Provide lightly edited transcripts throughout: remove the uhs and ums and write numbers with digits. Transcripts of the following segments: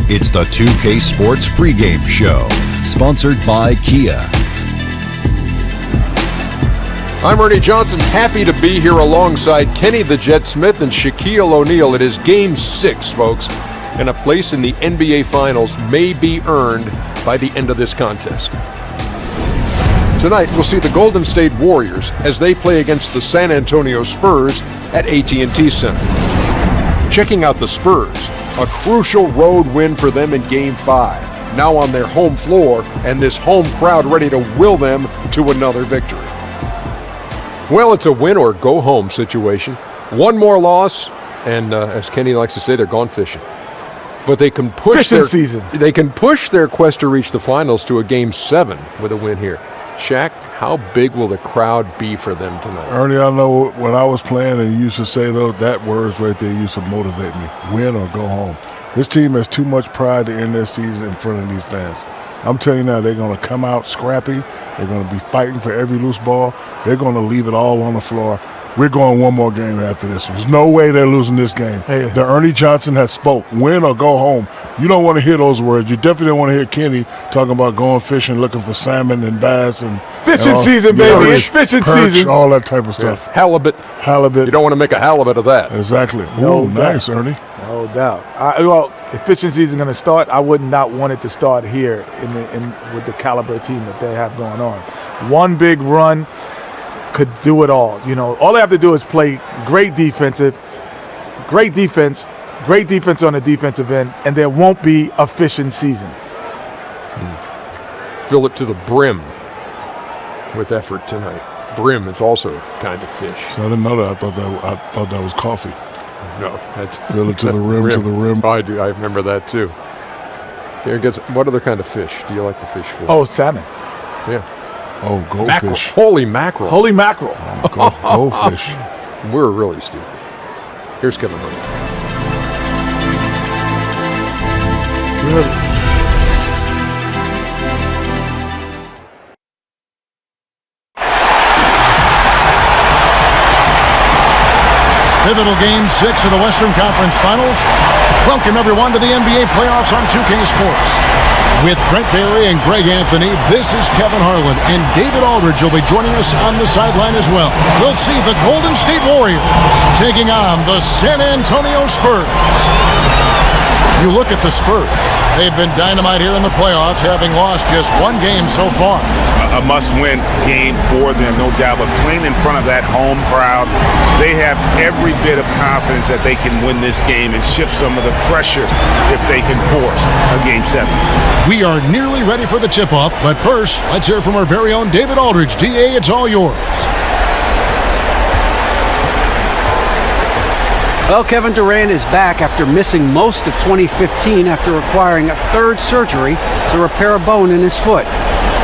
It's the 2K Sports pregame show, sponsored by Kia. I'm Ernie Johnson, happy to be here alongside Kenny the Jet Smith and Shaquille O'Neal. It is Game 6, folks, and a place in the NBA Finals may be earned by the end of this contest. Tonight, we'll see the Golden State Warriors as they play against the San Antonio Spurs at AT&T Center. Checking out the Spurs, a crucial road win for them in Game 5, now on their home floor, and this home crowd ready to will them to another victory. Well, it's a win or go home situation. One more loss, and as Kenny likes to say, they're gone fishing. But they can push They can push their quest to reach the finals to a Game 7 with a win here. Shaq, how big will the crowd be for them tonight? Ernie, I know when I was playing and you used to say that words right there used to motivate me. Win or go home. This team has too much pride to end their season in front of these fans. I'm telling you now, they're going to come out scrappy. They're going to be fighting for every loose ball. They're going to leave it all on the floor. We're going one more game after this one. There's no way they're losing this game. Hey. The Ernie Johnson has spoke. Win or go home. You don't want to hear those words. You definitely don't want to hear Kenny talking about going fishing, looking for salmon and bass and fishing season, baby. It's fishing season. All that type of stuff. Yeah. Halibut. You don't want to make a halibut of that. Exactly. Ooh, nice, Ernie. No doubt. Well, if fishing season is going to start, I would not want it to start here with the caliber team that they have going on. One big run could do it all. You know, all they have to do is play great defense on the defensive end, and there won't be a fishing season. Fill it to the brim with effort tonight. Brim is also a kind of fish. So I didn't know that. I thought that was coffee. No, that's fill it to the rim, to the rim. I do. I remember that too. What other kind of fish do you like to fish for? Oh, salmon. Yeah. Oh, goldfish. Mackerel. Holy mackerel. Holy mackerel. Goldfish. We're really stupid. Here's Kevin Hart. Good. Pivotal Game 6 of the Western Conference Finals. Welcome, everyone, to the NBA playoffs on 2K Sports. With Brent Barry and Greg Anthony, this is Kevin Harlan, and David Aldridge will be joining us on the sideline as well. We'll see the Golden State Warriors taking on the San Antonio Spurs. You look at the Spurs. They've been dynamite here in the playoffs, having lost just one game so far. A must-win game for them, no doubt. But playing in front of that home crowd, they have every bit of confidence that they can win this game and shift some of the pressure if they can force a Game 7. We are nearly ready for the tip-off, but first, let's hear from our very own David Aldridge. DA, it's all yours. Well, Kevin Durant is back after missing most of 2015 after requiring a third surgery to repair a bone in his foot.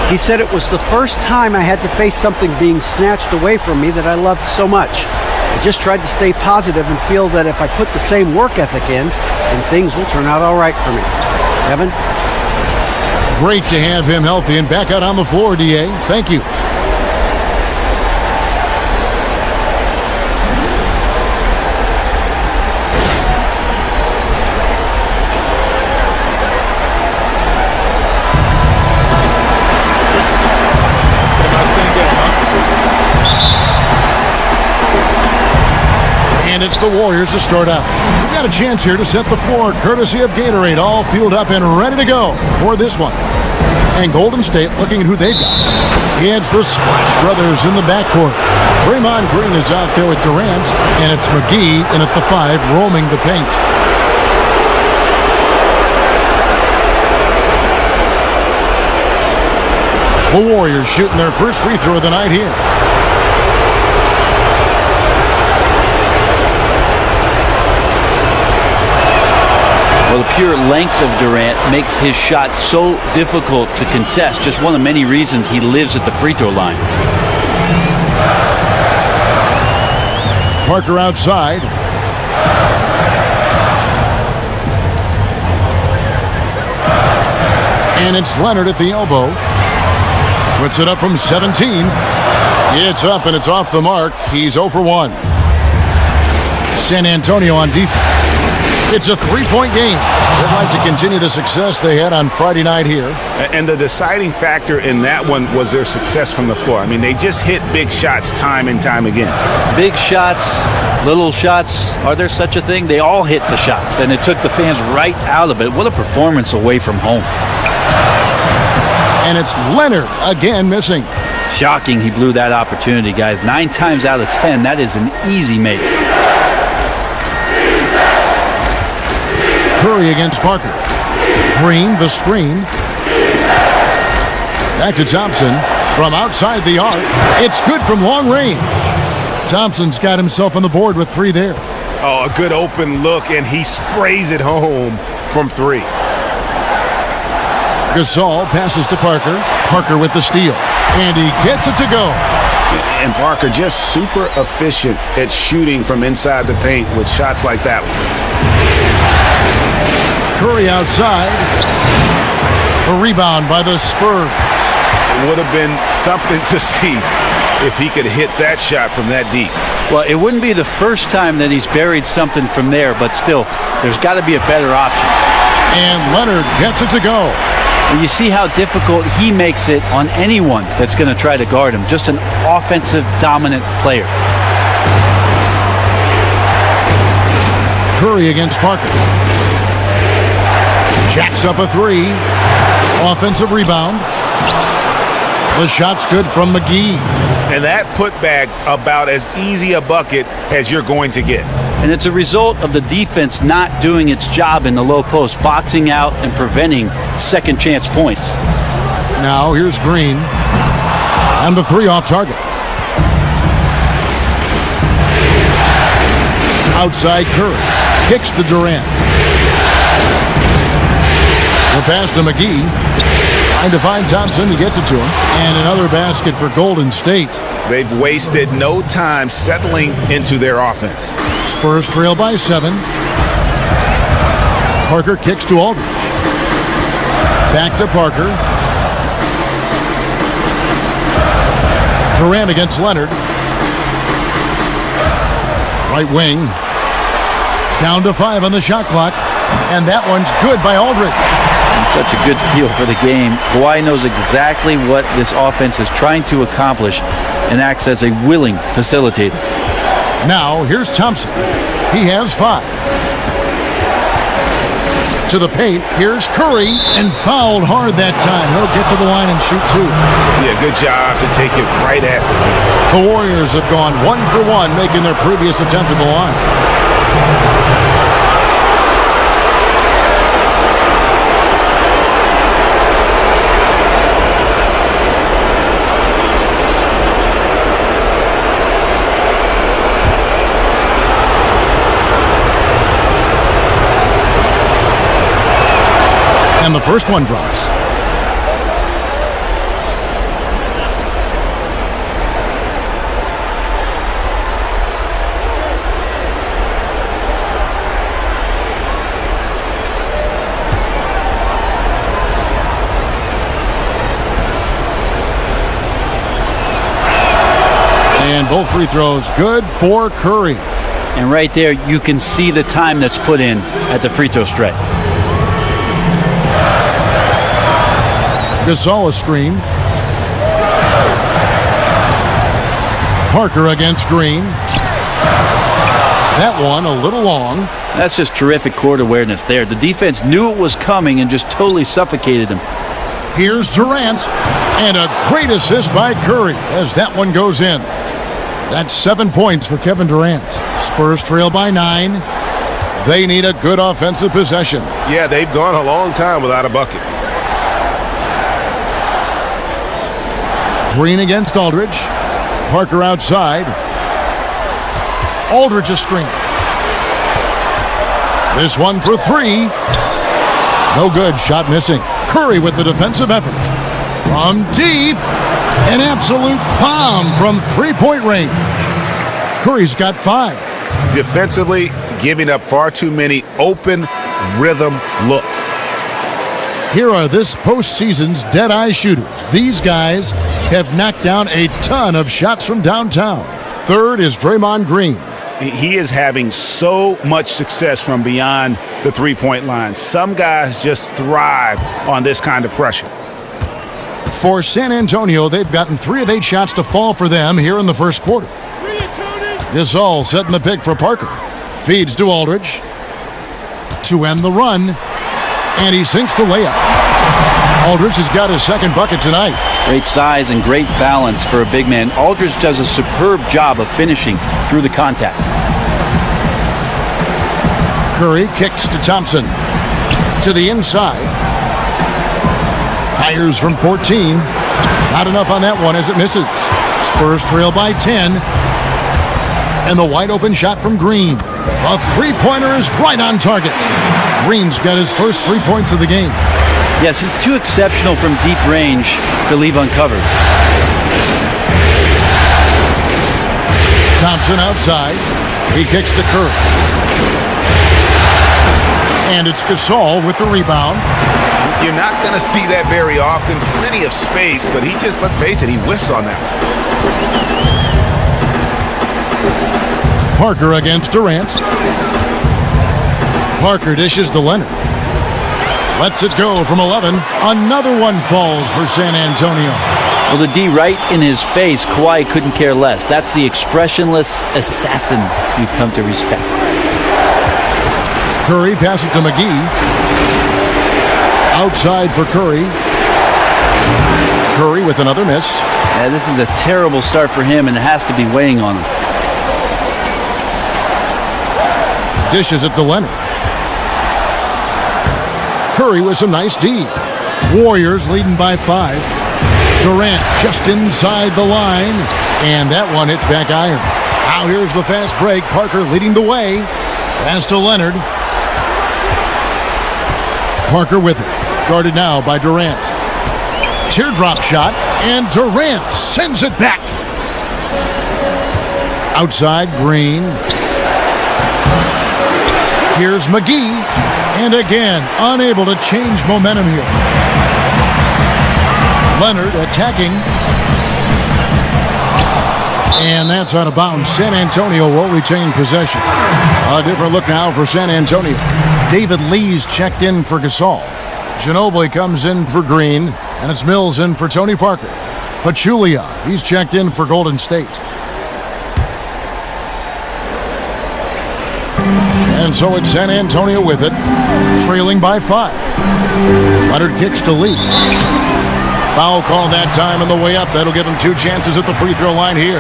He said it was the first time I had to face something being snatched away from me that I loved so much. I just tried to stay positive and feel that if I put the same work ethic in, then things will turn out all right for me. Kevin? Great to have him healthy and back out on the floor, DA. Thank you. And it's the Warriors to start out. We've got a chance here to set the floor, courtesy of Gatorade, all fueled up and ready to go for this one. And Golden State looking at who they've got. It's the Splash Brothers in the backcourt. Draymond Green is out there with Durant, and it's McGee in at the 5, roaming the paint. The Warriors shooting their first free throw of the night here. Well, the pure length of Durant makes his shot so difficult to contest. Just one of many reasons he lives at the free throw line. Parker outside. And it's Leonard at the elbow. Puts it up from 17. It's up and it's off the mark. He's 0 for 1. San Antonio on defense. It's a three-point game. They'd like to continue the success they had on Friday night here. And the deciding factor in that one was their success from the floor. I mean, they just hit big shots time and time again. Big shots, little shots, are there such a thing? They all hit the shots, and it took the fans right out of it. What a performance away from home. And it's Leonard again missing. Shocking he blew that opportunity, guys. 9 times out of 10, that is an easy make. Curry against Parker. Green, the screen. Back to Thompson from outside the arc. It's good from long range. Thompson's got himself on the board with 3 there. Oh, a good open look, and he sprays it home from 3. Gasol passes to Parker. Parker with the steal. And he gets it to go. And Parker just super efficient at shooting from inside the paint with shots like that one. Curry outside. A rebound by the Spurs. It would have been something to see if he could hit that shot from that deep. Well, it wouldn't be the first time that he's buried something from there, but still, there's got to be a better option. And Leonard gets it to go. You see how difficult he makes it on anyone that's going to try to guard him. Just an offensive dominant player. Curry against Parker. Jacks up a 3. Offensive rebound. The shot's good from McGee. And that putback about as easy a bucket as you're going to get. And it's a result of the defense not doing its job in the low post, boxing out and preventing second chance points. Now here's Green. And the 3 off target. Outside Curry. Kicks to Durant. The pass to McGee. Trying to find Thompson. He gets it to him. And another basket for Golden State. They've wasted no time settling into their offense. Spurs trail by 7. Parker kicks to Aldridge. Back to Parker. Durant against Leonard. Right wing. Down to 5 on the shot clock. And that one's good by Aldridge. And such a good feel for the game. Kawhi knows exactly what this offense is trying to accomplish and acts as a willing facilitator. Now, here's Thompson. He has 5. To the paint, here's Curry, and fouled hard that time. He'll get to the line and shoot 2. Yeah, good job to take it right at them. The Warriors have gone 1 for 1, making their previous attempt at the line. And the first one drops. And both free throws good for Curry. And right there, you can see the time that's put in at the free throw strike. Gasol a screen. Parker against Green. That one a little long. That's just terrific court awareness there. The defense knew it was coming and just totally suffocated him. Here's Durant. And a great assist by Curry as that one goes in. That's 7 points for Kevin Durant. Spurs trail by 9. They need a good offensive possession. Yeah, they've gone a long time without a bucket. Green against Aldridge. Parker outside. Aldridge a screen. This one for 3. No good. Shot missing. Curry with the defensive effort. From deep. An absolute bomb from 3-point range. Curry's got 5. Defensively, giving up far too many open rhythm looks. Here are this postseason's dead-eye shooters. These guys have knocked down a ton of shots from downtown. Third is Draymond Green. he is having so much success from beyond the three-point line. Some guys just thrive on this kind of pressure. For San Antonio, they've gotten 3 of 8 shots to fall for them here in the first quarter. Gasol setting the pick for Parker. Feeds to Aldridge to end the run, and he sinks the layup. Aldridge has got his second bucket tonight. Great size and great balance for a big man. Aldridge does a superb job of finishing through the contact. Curry kicks to Thompson. To the inside. Fires from 14. Not enough on that one as it misses. Spurs trail by 10. And the wide open shot from Green. A three-pointer is right on target. Green's got his first 3 points of the game. Yes, he's too exceptional from deep range to leave uncovered. Thompson outside. He kicks to Curry. And it's Gasol with the rebound. You're not going to see that very often. Plenty of space, but he just, let's face it, he whiffs on that one. Parker against Durant. Parker dishes to Leonard. Lets it go from 11. Another one falls for San Antonio. Well, the D right in his face, Kawhi couldn't care less. That's the expressionless assassin we've come to respect. Curry passes to McGee. Outside for Curry. Curry with another miss. Yeah, this is a terrible start for him, and it has to be weighing on him. Dishes it to Leonard. Curry with some nice D. Warriors leading by 5. Durant just inside the line. And that one hits back iron. Now here's the fast break. Parker leading the way. Pass to Leonard. Parker with it. Guarded now by Durant. Teardrop shot. And Durant sends it back. Outside Green. Here's McGee. And again, unable to change momentum here. Leonard attacking. And that's out of bounds. San Antonio will retain possession. A different look now for San Antonio. David Lee's checked in for Gasol. Ginobili comes in for Green. And it's Mills in for Tony Parker. Pachulia, he's checked in for Golden State. And so it's San Antonio with it, trailing by 5. Leonard kicks to Lee. Foul call that time on the way up. That'll give him 2 chances at the free throw line here.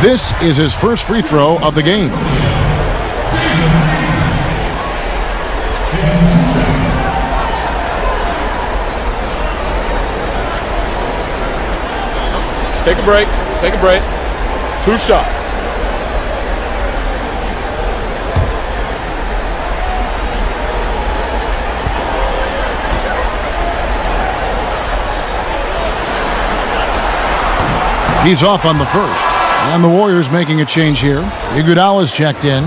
This is his first free throw of the game. Take a break. Take a break. 2 shots. He's off on the first. And the Warriors making a change here. Iguodala's checked in.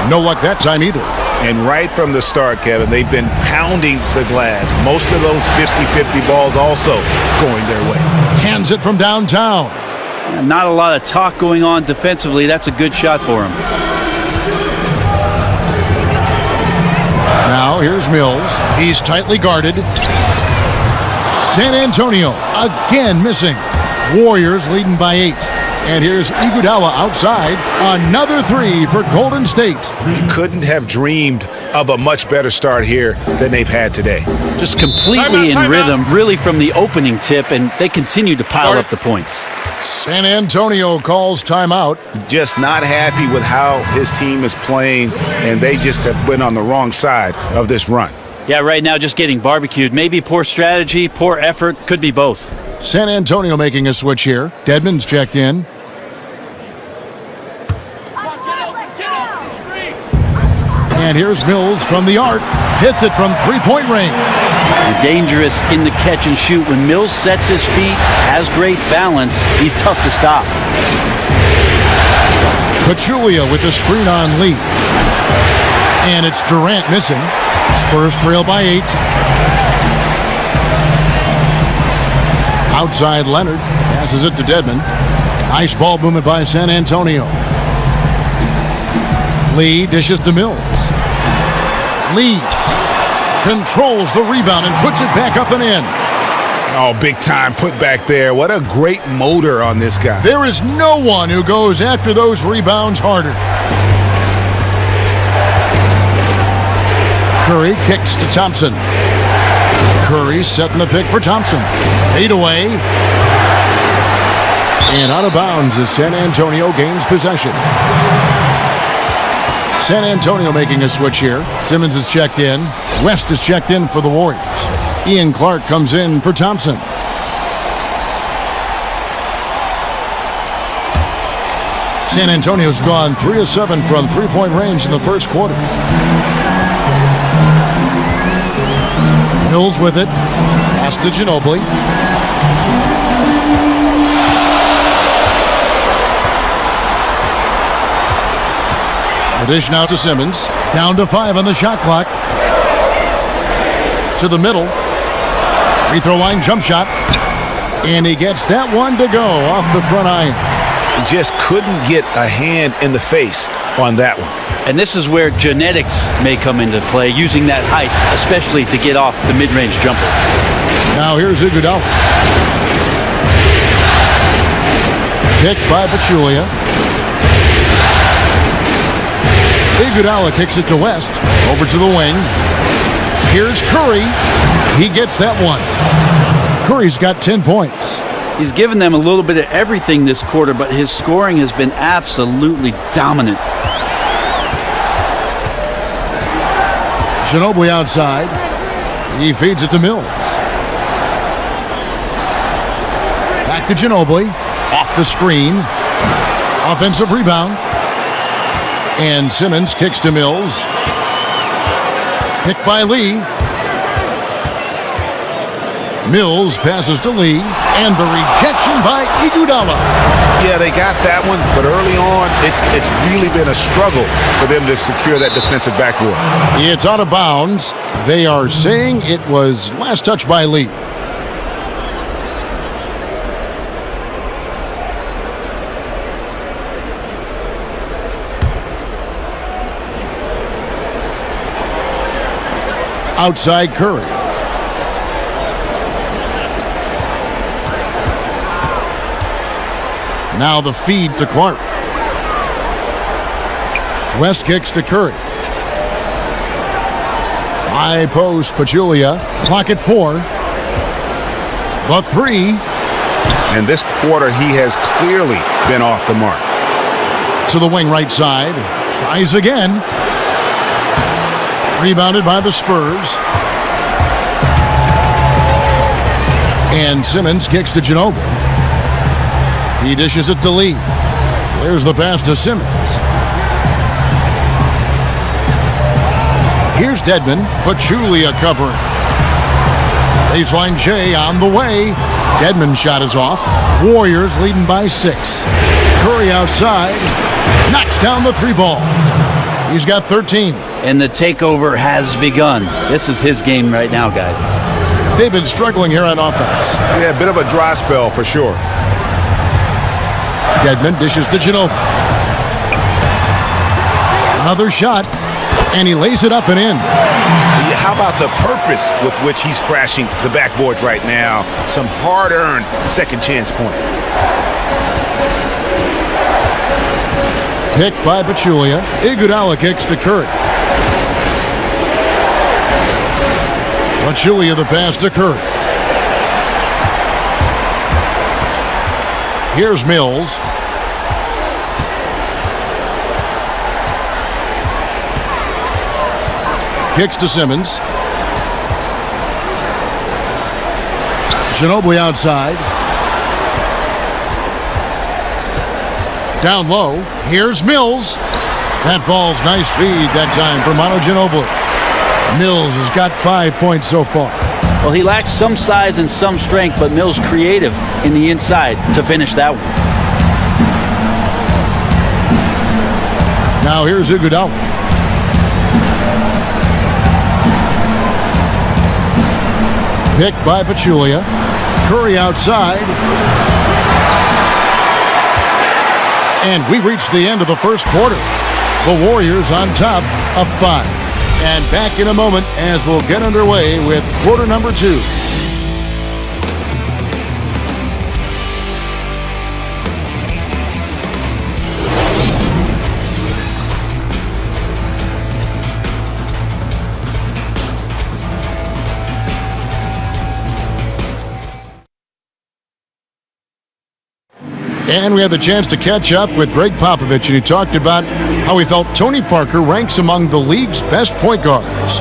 No luck that time either. And right from the start, Kevin, they've been pounding the glass. Most of those 50-50 balls also going their way. Hands it from downtown. Not a lot of talk going on defensively. That's a good shot for him. Now here's Mills. He's tightly guarded. San Antonio again missing. Warriors leading by 8. And here's Iguodala outside. Another 3 for Golden State. You couldn't have dreamed of a much better start here than they've had today. Just completely in rhythm, really from the opening tip, and they continue to pile up the points. San Antonio calls timeout. Just not happy with how his team is playing, and they just have been on the wrong side of this run. Yeah, right now just getting barbecued. Maybe poor strategy, poor effort, could be both. San Antonio making a switch here. Dedmon's checked in. And here's Mills from the arc. Hits it from three-point range. Dangerous in the catch and shoot. When Mills sets his feet, has great balance, he's tough to stop. Pachulia with the screen on Lee. And it's Durant missing. Spurs trail by 8. Outside Leonard. Passes it to Dedmon. Nice ball movement by San Antonio. Lee dishes to Mills. Lee controls the rebound and puts it back up and in. Oh, big time put back there. What a great motor on this guy. There is no one who goes after those rebounds harder. Curry kicks to Thompson. Curry setting the pick for Thompson. Fade away. And out of bounds as San Antonio gains possession. San Antonio making a switch here. Simmons is checked in. West is checked in for the Warriors. Ian Clark comes in for Thompson. San Antonio's gone 3 of 7 from three-point range in the first quarter. Mills with it. Pass to Ginobili. The dish now to Simmons. Down to 5 on the shot clock. To the middle. Free throw line jump shot. And he gets that one to go off the front iron. He just couldn't get a hand in the face on that one. And this is where genetics may come into play, using that height, especially to get off the mid-range jumper. Now here's Iguodala. Picked by Pachulia. Iguodala kicks it to West. Over to the wing. Here's Curry. He gets that one. Curry's got 10 points. He's given them a little bit of everything this quarter, but his scoring has been absolutely dominant. Ginobili outside. He feeds it to Mills. Back to Ginobili. Off the screen. Offensive rebound. And Simmons kicks to Mills. Picked by Lee. Mills passes to Lee. And the rejection by Iguodala. Yeah, they got that one, but early on, it's really been a struggle for them to secure that defensive backboard. It's out of bounds. They are saying it was last touch by Lee. Outside Curry. Now the feed to Clark. West kicks to Curry. High post, Pachulia. Clock at 4. The 3. And this quarter, he has clearly been off the mark. To the wing right side. Tries again. Rebounded by the Spurs. And Simmons kicks to Ginobili. He dishes it to Lee. There's the pass to Simmons. Here's Dedmon. Pachulia covering. Baseline J on the way. Dedmon's shot is off. Warriors leading by 6. Curry outside. Knocks down the 3 ball. He's got 13. And the takeover has begun. This is his game right now, guys. They've been struggling here on offense. Yeah, a bit of a dry spell for sure. Dedmon dishes to Ginobili. Another shot, and he lays it up and in. How about the purpose with which he's crashing the backboards right now? Some hard-earned second chance points. Picked by Pachulia. Iguodala kicks to Curry. Pachulia the pass to Curry. Here's Mills. Kicks to Simmons. Ginobili outside. Down low. Here's Mills. That falls. Nice feed that time for Manu Ginobili. Mills has got 5 points so far. Well, he lacks some size and some strength, but Mills creative in the inside to finish that one. Now here's Iguodala. Picked by Pachulia. Curry outside. And we reached the end of the first quarter. The Warriors on top of 5. And back in a moment as we'll get underway with quarter number 2. And we had the chance to catch up with Greg Popovich, and he talked about how he felt Tony Parker ranks among the league's best point guards.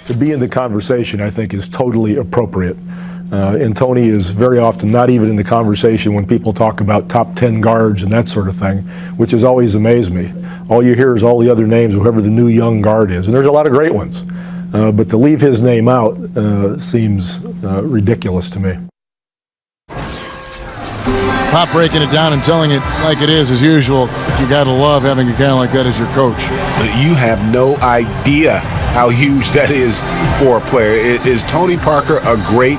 To be in the conversation, I think, is totally appropriate. And Tony is very often not even in the conversation when people talk about top 10 guards and that sort of thing, which has always amazed me. All you hear is all the other names, whoever the new young guard is. And there's a lot of great ones. But to leave his name out seems ridiculous to me. Pop breaking it down and telling it like it is as usual. You got to love having a guy like that as your coach. But you have no idea how huge that is for a player. Is Tony Parker a great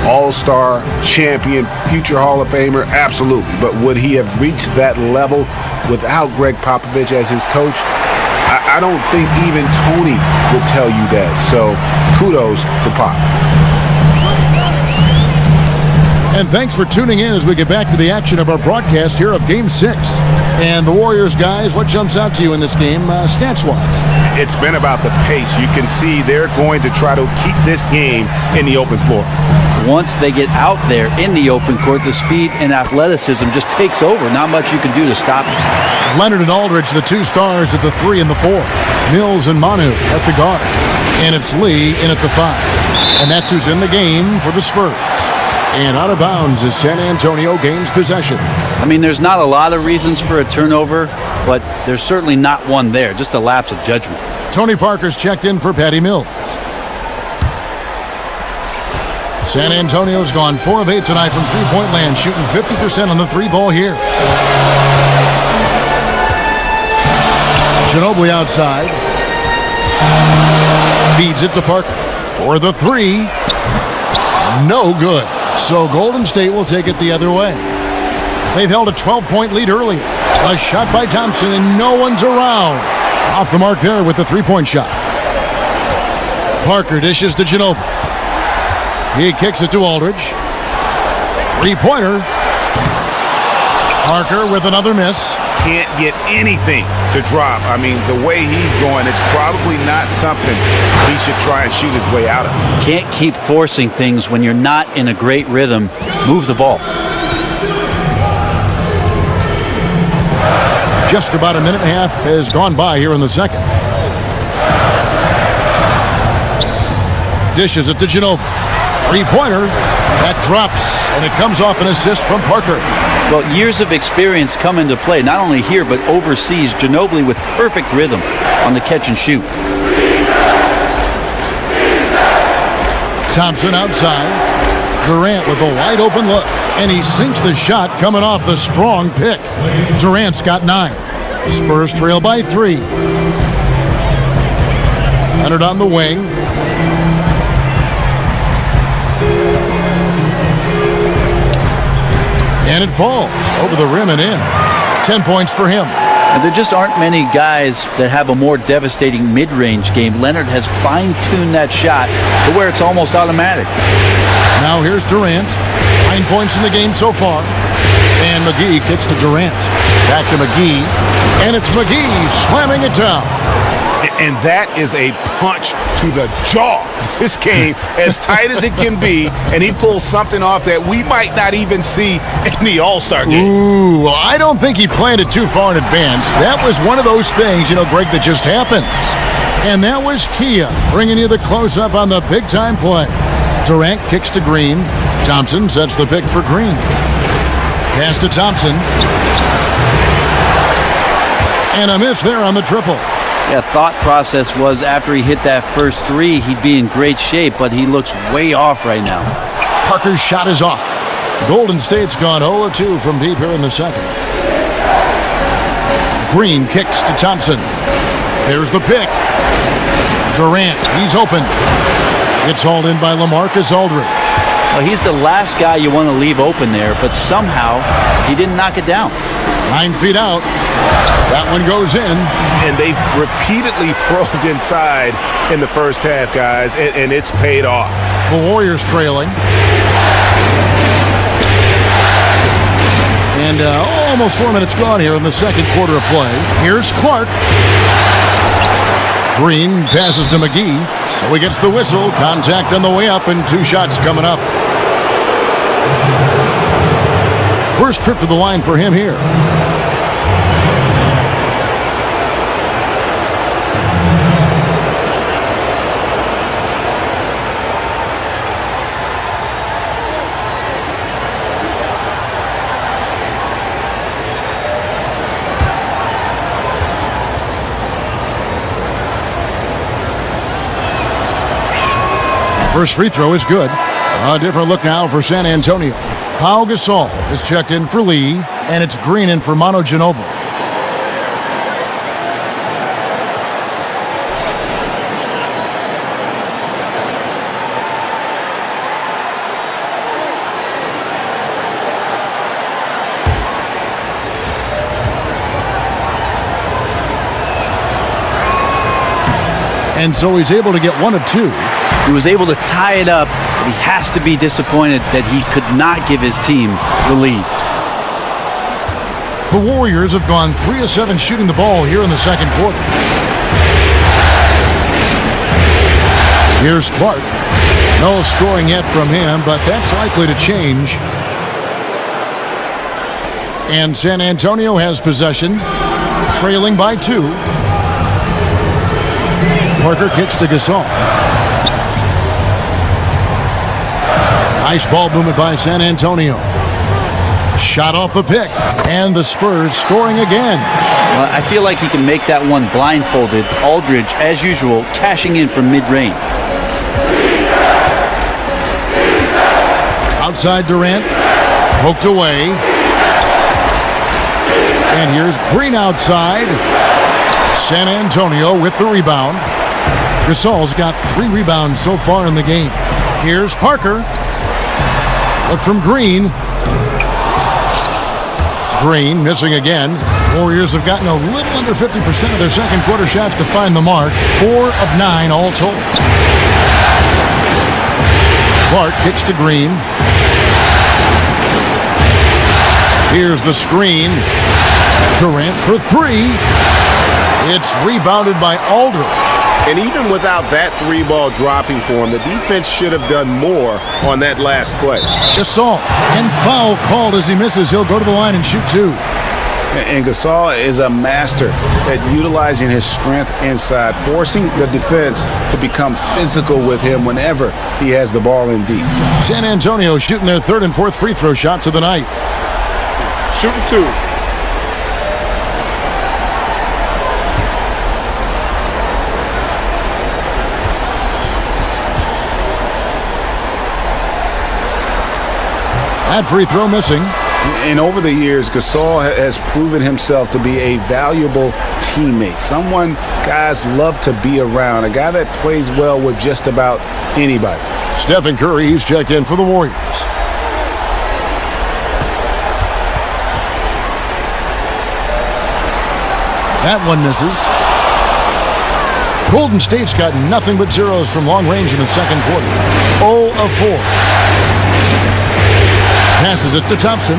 all-star, champion, future Hall of Famer? Absolutely. But would he have reached that level without Greg Popovich as his coach? I don't think even Tony would tell you that. So kudos to Pop. And thanks for tuning in as we get back to the action of our broadcast here of Game 6. And the Warriors, guys, what jumps out to you in this game stats-wise? It's been about the pace. You can see they're going to try to keep this game in the open floor. Once they get out there in the open court, the speed and athleticism just takes over. Not much you can do to stop it. Leonard and Aldridge, the 2 stars at the 3 and the 4. Mills and Manu at the guard. And it's Lee in at the 5. And that's who's in the game for the Spurs. And out of bounds as San Antonio gains possession. I mean, there's not a lot of reasons for a turnover, but there's certainly not one there, just a lapse of judgment. Tony Parker's checked in for Patty Mills. San Antonio's gone 4 of 8 tonight from three-point land, shooting 50% on the 3-ball here. Ginobili outside. Feeds it to Parker for the 3. No good. So Golden State will take it the other way. They've held a 12-point lead earlier. A shot by Thompson, and no one's around. Off the mark there with the 3-point shot. Parker dishes to Ginobili. He kicks it to Aldridge. 3-pointer. Parker with another miss. Can't get anything to drop. I mean, the way he's going, it's probably not something he should try and shoot his way out of. Can't keep forcing things when you're not in a great rhythm. Move the ball. Just about a minute and a half has gone by here in the second. Dishes it to Ginobili. 3-pointer. That drops, and it comes off an assist from Parker. Well, years of experience come into play, not only here, but overseas. Ginobili with perfect rhythm on the catch and shoot. Thompson outside. Durant with a wide open look, and he sinks the shot coming off the strong pick. Durant's got 9. Spurs trail by 3. Leonard on the wing. And it falls over the rim and in. 10 points for him. And there just aren't many guys that have a more devastating mid-range game. Leonard has fine-tuned that shot to where it's almost automatic. Now here's Durant. 9 points in the game so far. And McGee kicks to Durant. Back to McGee. And it's McGee slamming it down. And that is a punch to the jaw. This game, as tight as it can be, and he pulls something off that we might not even see in the All-Star game. Ooh, well, I don't think he planned it too far in advance. That was one of those things, Greg, that just happens. And that was Kia bringing you the close-up on the big-time play. Durant kicks to Green. Thompson sets the pick for Green. Pass to Thompson. And a miss there on the triple. Yeah, thought process was after he hit that first three, he'd be in great shape, but he looks way off right now. Parker's shot is off. Golden State's gone 0-2 from deep here in the second. Green kicks to Thompson. There's the pick. Durant, he's open. It's hauled in by LaMarcus Aldridge. Well, he's the last guy you want to leave open there, but somehow he didn't knock it down. 9 feet out. That one goes in. And they've repeatedly probed inside in the first half, guys, and it's paid off. The Warriors trailing. And almost 4 minutes gone here in the second quarter of play. Here's Clark. Green passes to McGee, so he gets the whistle. Contact on the way up, and 2 shots coming up. First trip to the line for him here. First free throw is good. A different look now for San Antonio. Pau Gasol is checked in for Lee, and it's Green in for Manu Ginobili. And so he's able to get 1 of 2. He was able to tie it up, but he has to be disappointed that he could not give his team the lead. The Warriors have gone 3 of 7 shooting the ball here in the second quarter. Here's Clark. No scoring yet from him, but that's likely to change. And San Antonio has possession, trailing by 2. Parker kicks to Gasol. Nice ball movement by San Antonio. Shot off the pick. And the Spurs scoring again. Well, I feel like he can make that one blindfolded. Aldridge, as usual, cashing in from mid-range. Outside Durant. Poked away. And here's Green outside. San Antonio with the rebound. Gasol's got 3 rebounds so far in the game. Here's Parker. Look from Green. Green missing again. Warriors have gotten a little under 50% of their second quarter shots to find the mark. 4 of 9 all told. Clark kicks to Green. Here's the screen. Durant for 3. It's rebounded by Aldridge. And even without that 3-ball dropping for him, the defense should have done more on that last play. Gasol, and foul called as he misses. He'll go to the line and shoot 2. And Gasol is a master at utilizing his strength inside, forcing the defense to become physical with him whenever he has the ball in deep. San Antonio shooting their 3rd and 4th free throw shots of the night. Shooting 2. That free throw missing. And over the years, Gasol has proven himself to be a valuable teammate. Someone guys love to be around. A guy that plays well with just about anybody. Stephen Curry, he's checked in for the Warriors. That one misses. Golden State's got nothing but zeros from long range in the second quarter. 0 of 4. Passes it to Thompson.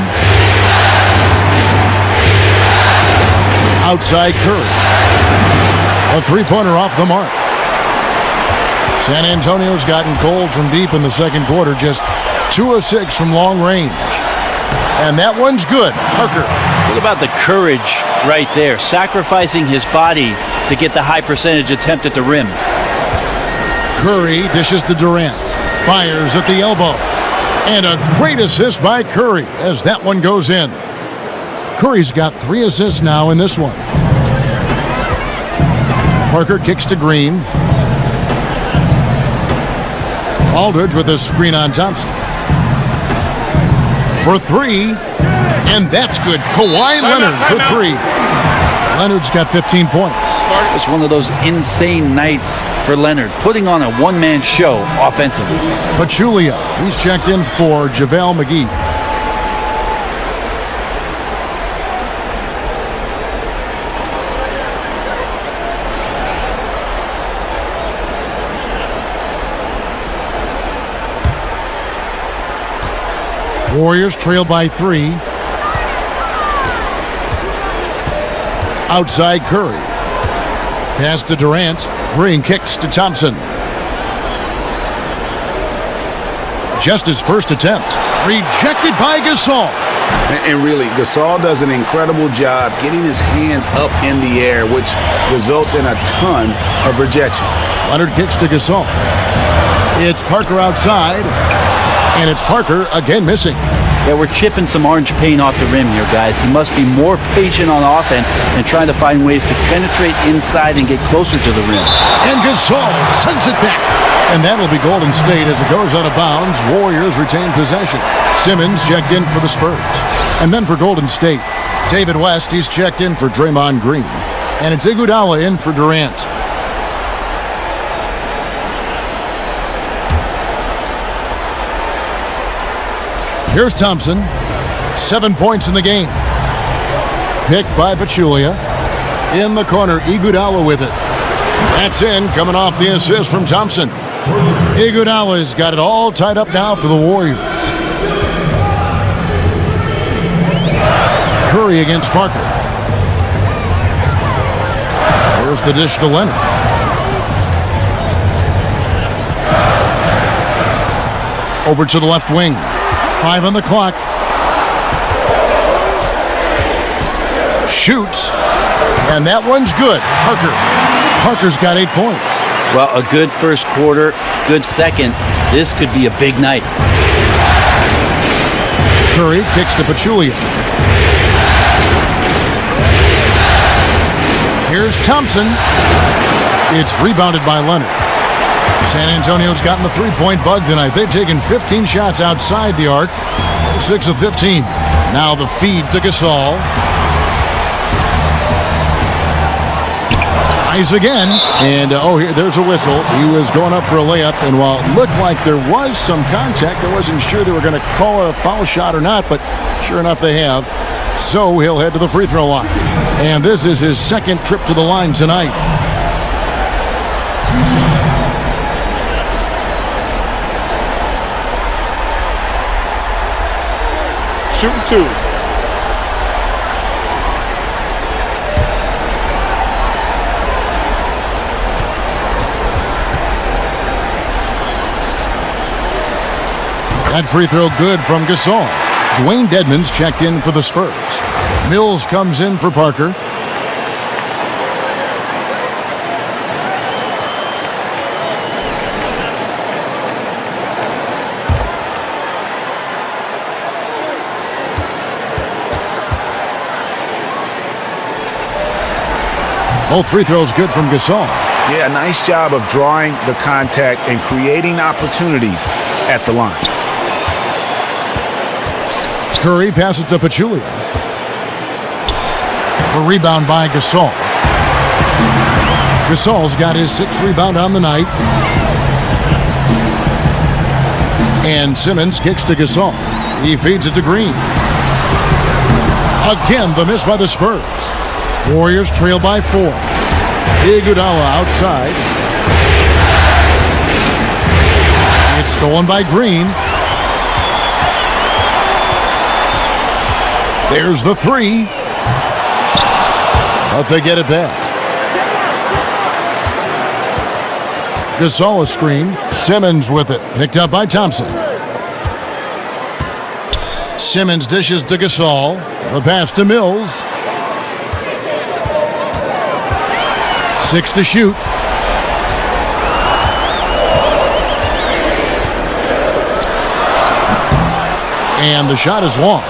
Outside Curry. A 3-pointer off the mark. San Antonio's gotten cold from deep in the second quarter. Just 2 of 6 from long range. And that one's good. Parker. What about the courage right there? Sacrificing his body to get the high percentage attempt at the rim. Curry dishes to Durant. Fires at the elbow. And a great assist by Curry as that one goes in. Curry's got 3 assists now in this one. Parker kicks to Green. Aldridge with a screen on Thompson. For three, and that's good. Kawhi Leonard for three. Leonard's got 15 points. It's one of those insane nights for Leonard, putting on a one-man show offensively. Pachulia, he's checked in for JaVale McGee. Warriors trail by 3. Outside Curry. Pass to Durant. Green kicks to Thompson. Just his first attempt. Rejected by Gasol. And really, Gasol does an incredible job getting his hands up in the air, which results in a ton of rejection. Leonard kicks to Gasol. It's Parker outside. And it's Parker again missing. Yeah, we're chipping some orange paint off the rim here, guys. He must be more patient on offense and trying to find ways to penetrate inside and get closer to the rim. And Gasol sends it back. And that'll be Golden State as it goes out of bounds. Warriors retain possession. Simmons checked in for the Spurs. And then for Golden State, David West, he's checked in for Draymond Green. And it's Iguodala in for Durant. Here's Thompson. 7 points in the game. Picked by Pachulia. In the corner, Iguodala with it. That's in, coming off the assist from Thompson. Iguodala's got it all tied up now for the Warriors. Curry against Parker. Here's the dish to Leonard. Over to the left wing. 5 on the clock. Shoots. And that one's good. Parker's got 8 points. Well, a good first quarter, good second. This could be a big night. Curry kicks to Pachulia. Here's Thompson. It's rebounded by Leonard. San Antonio's gotten the three-point bug tonight. They've taken 15 shots outside the arc. 6 of 15. Now the feed to Gasol. Tries again. And, here, there's a whistle. He was going up for a layup. And while it looked like there was some contact, I wasn't sure they were going to call it a foul shot or not. But sure enough, they have. So he'll head to the free throw line. And this is his second trip to the line tonight. Shooting 2. That free throw good from Gasol. Dwayne Dedmon's checked in for the Spurs. Mills comes in for Parker. Both free throws good from Gasol. Yeah, nice job of drawing the contact and creating opportunities at the line. Curry passes to Pachulia. A rebound by Gasol. Gasol's got his 6th rebound on the night. And Simmons kicks to Gasol. He feeds it to Green. Again, the miss by the Spurs. Warriors trail by 4. Iguodala outside. It's stolen by Green. There's the 3. But they get it back. Gasol a screen. Simmons with it. Picked up by Thompson. Simmons dishes to Gasol. The pass to Mills. 6 to shoot. And the shot is long.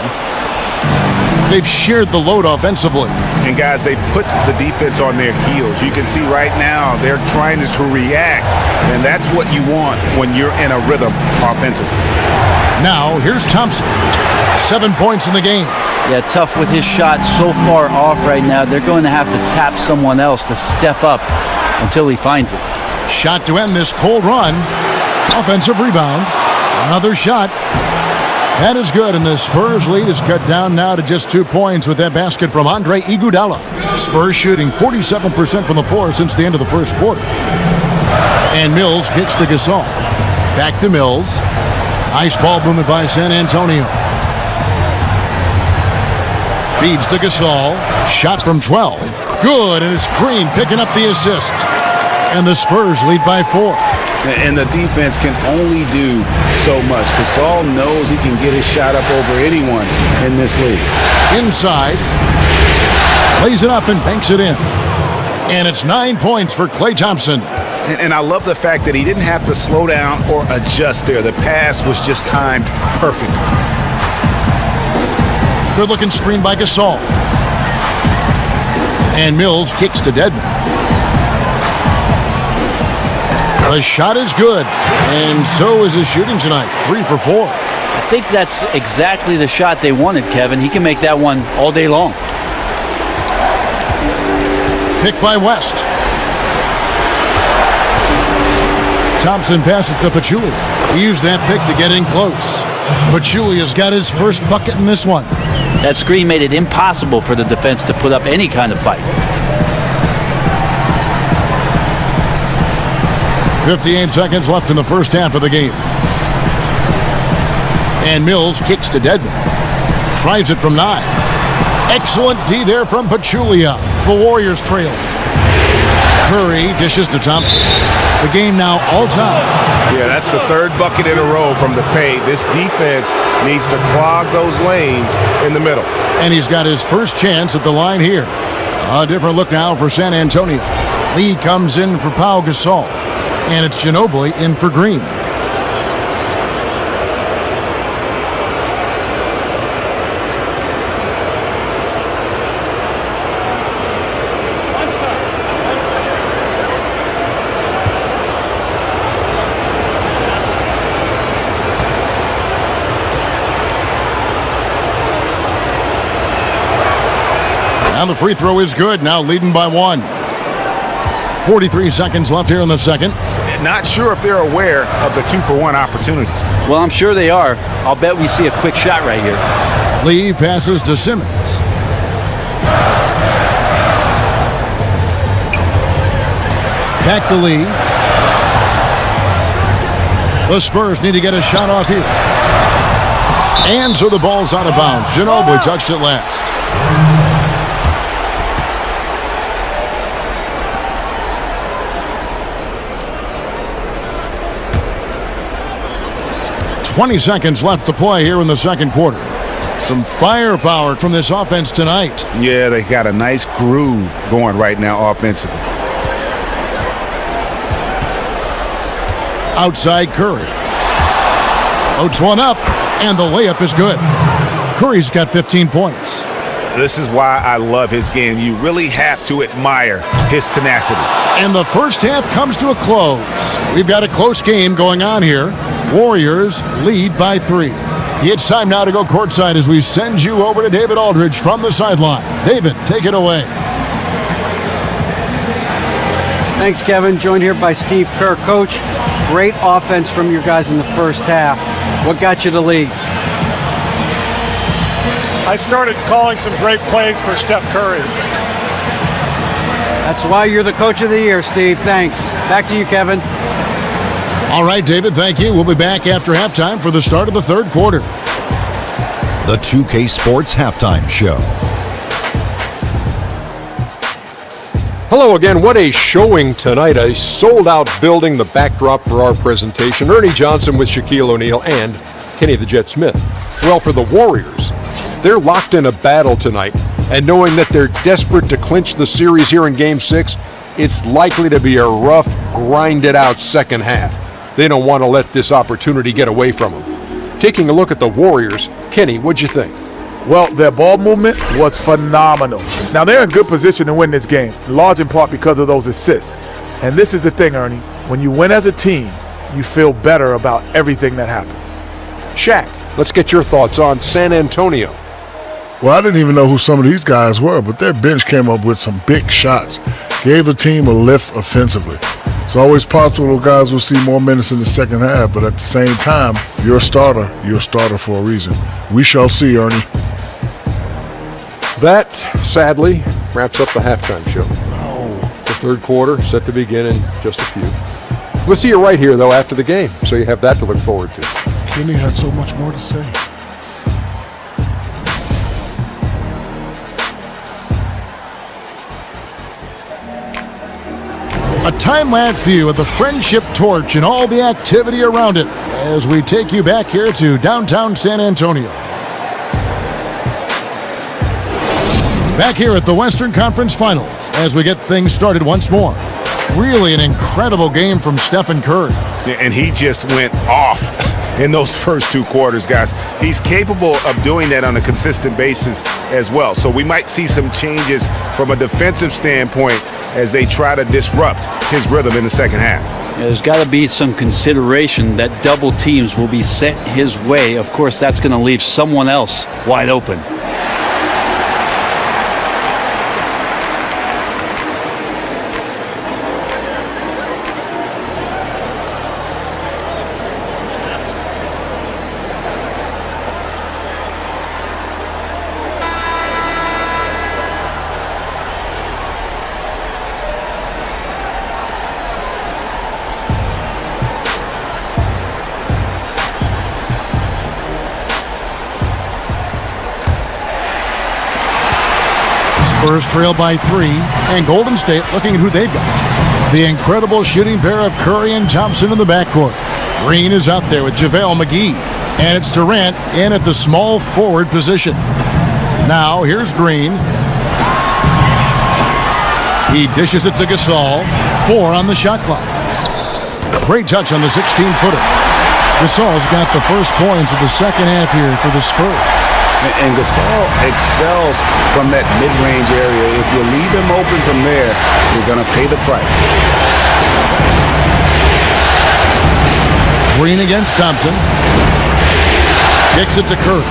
They've shared the load offensively. And guys, they put the defense on their heels. You can see right now they're trying to react, and that's what you want when you're in a rhythm offensively. Now, here's Thompson. 7 points in the game. Yeah, tough with his shot so far off right now. They're going to have to tap someone else to step up until he finds it. Shot to end this cold run. Offensive rebound. Another shot. That is good, and the Spurs lead is cut down now to just 2 points with that basket from Andre Iguodala. Spurs shooting 47% from the floor since the end of the first quarter. And Mills kicks to Gasol. Back to Mills. Nice ball movement by San Antonio. Feeds to Gasol. Shot from 12. Good, and it's Green picking up the assist. And the Spurs lead by 4. And the defense can only do so much. Gasol knows he can get his shot up over anyone in this league. Inside. Plays it up and banks it in. And it's 9 points for Klay Thompson. And I love the fact that he didn't have to slow down or adjust there. The pass was just timed perfect. Good-looking screen by Gasol. And Mills kicks to Dedmon. The shot is good, and so is his shooting tonight. 3 for 4. I think that's exactly the shot they wanted, Kevin. He can make that one all day long. Pick by West. Thompson passes to Pachulia. He used that pick to get in close. Pachulia's got his first bucket in this one. That screen made it impossible for the defense to put up any kind of fight. 58 seconds left in the first half of the game. And Mills kicks to Dedmon. Tries it from 9. Excellent D there from Pachulia. The Warriors trail. Curry dishes to Thompson. The game now all-time. Yeah, that's the third bucket in a row from the paint. This defense needs to clog those lanes in the middle. And he's got his first chance at the line here. A different look now for San Antonio. Lee comes in for Pau Gasol. And it's Ginobili in for Green. And the free throw is good, now leading by 1. 43 seconds left here in the second. Not sure if they're aware of the 2-for-1 opportunity. Well, I'm sure they are. I'll bet we see a quick shot right here. Lee passes to Simmons. Back to Lee. The Spurs need to get a shot off here. And so the ball's out of bounds. Ginobili touched it last. 20 seconds left to play here in the second quarter. Some firepower from this offense tonight. Yeah, they got a nice groove going right now offensively. Outside Curry. Floats one up, and the layup is good. Curry's got 15 points. This is why I love his game. You really have to admire his tenacity. And the first half comes to a close. We've got a close game going on here. Warriors lead by 3. It's time now to go courtside as we send you over to David Aldridge from the sideline. David, take it away. Thanks, Kevin. Joined here by Steve Kerr. Coach, great offense from your guys in the first half. What got you the lead? I started calling some great plays for Steph Curry. That's why you're the coach of the year, Steve. Thanks. Back to you, Kevin. All right, David, thank you. We'll be back after halftime for the start of the third quarter. The 2K Sports Halftime Show. Hello again. What a showing tonight. A sold-out building, the backdrop for our presentation. Ernie Johnson with Shaquille O'Neal and Kenny the Jet Smith. Well, for the Warriors, they're locked in a battle tonight, and knowing that they're desperate to clinch the series here in Game 6, it's likely to be a rough, grinded-out second half. They don't want to let this opportunity get away from them. Taking a look at the Warriors, Kenny, what'd you think? Well, their ball movement was phenomenal. Now, they're in good position to win this game, large in part because of those assists. And this is the thing, Ernie. When you win as a team, you feel better about everything that happens. Shaq, let's get your thoughts on San Antonio. Well, I didn't even know who some of these guys were, but their bench came up with some big shots, gave the team a lift offensively. It's always possible those guys will see more minutes in the second half, but at the same time, you're a starter for a reason. We shall see, Ernie. That, sadly, wraps up the halftime show. The third quarter set to begin in just a few. We'll see you right here, though, after the game, so you have that to look forward to. Kenny had so much more to say. A time-lapse view of the Friendship Torch and all the activity around it as we take you back here to downtown San Antonio. Back here at the Western Conference Finals as we get things started once more. Really an incredible game from Stephen Curry. Yeah, and he just went off in those first two quarters, guys. He's capable of doing that on a consistent basis as well. So we might see some changes from a defensive standpoint as they try to disrupt his rhythm in the second half. Yeah, there's got to be some consideration that double teams will be sent his way. Of course, that's going to leave someone else wide open. Spurs trail by 3, and Golden State looking at who they've got. The incredible shooting pair of Curry and Thompson in the backcourt. Green is out there with JaVale McGee, and it's Durant in at the small forward position. Now here's Green. He dishes it to Gasol. 4 on the shot clock. Great touch on the 16-footer. Gasol's got the first points of the second half here for the Spurs. And Gasol excels from that mid-range area. If you leave him open from there, you're going to pay the price. Green against Thompson. Kicks it to Curry.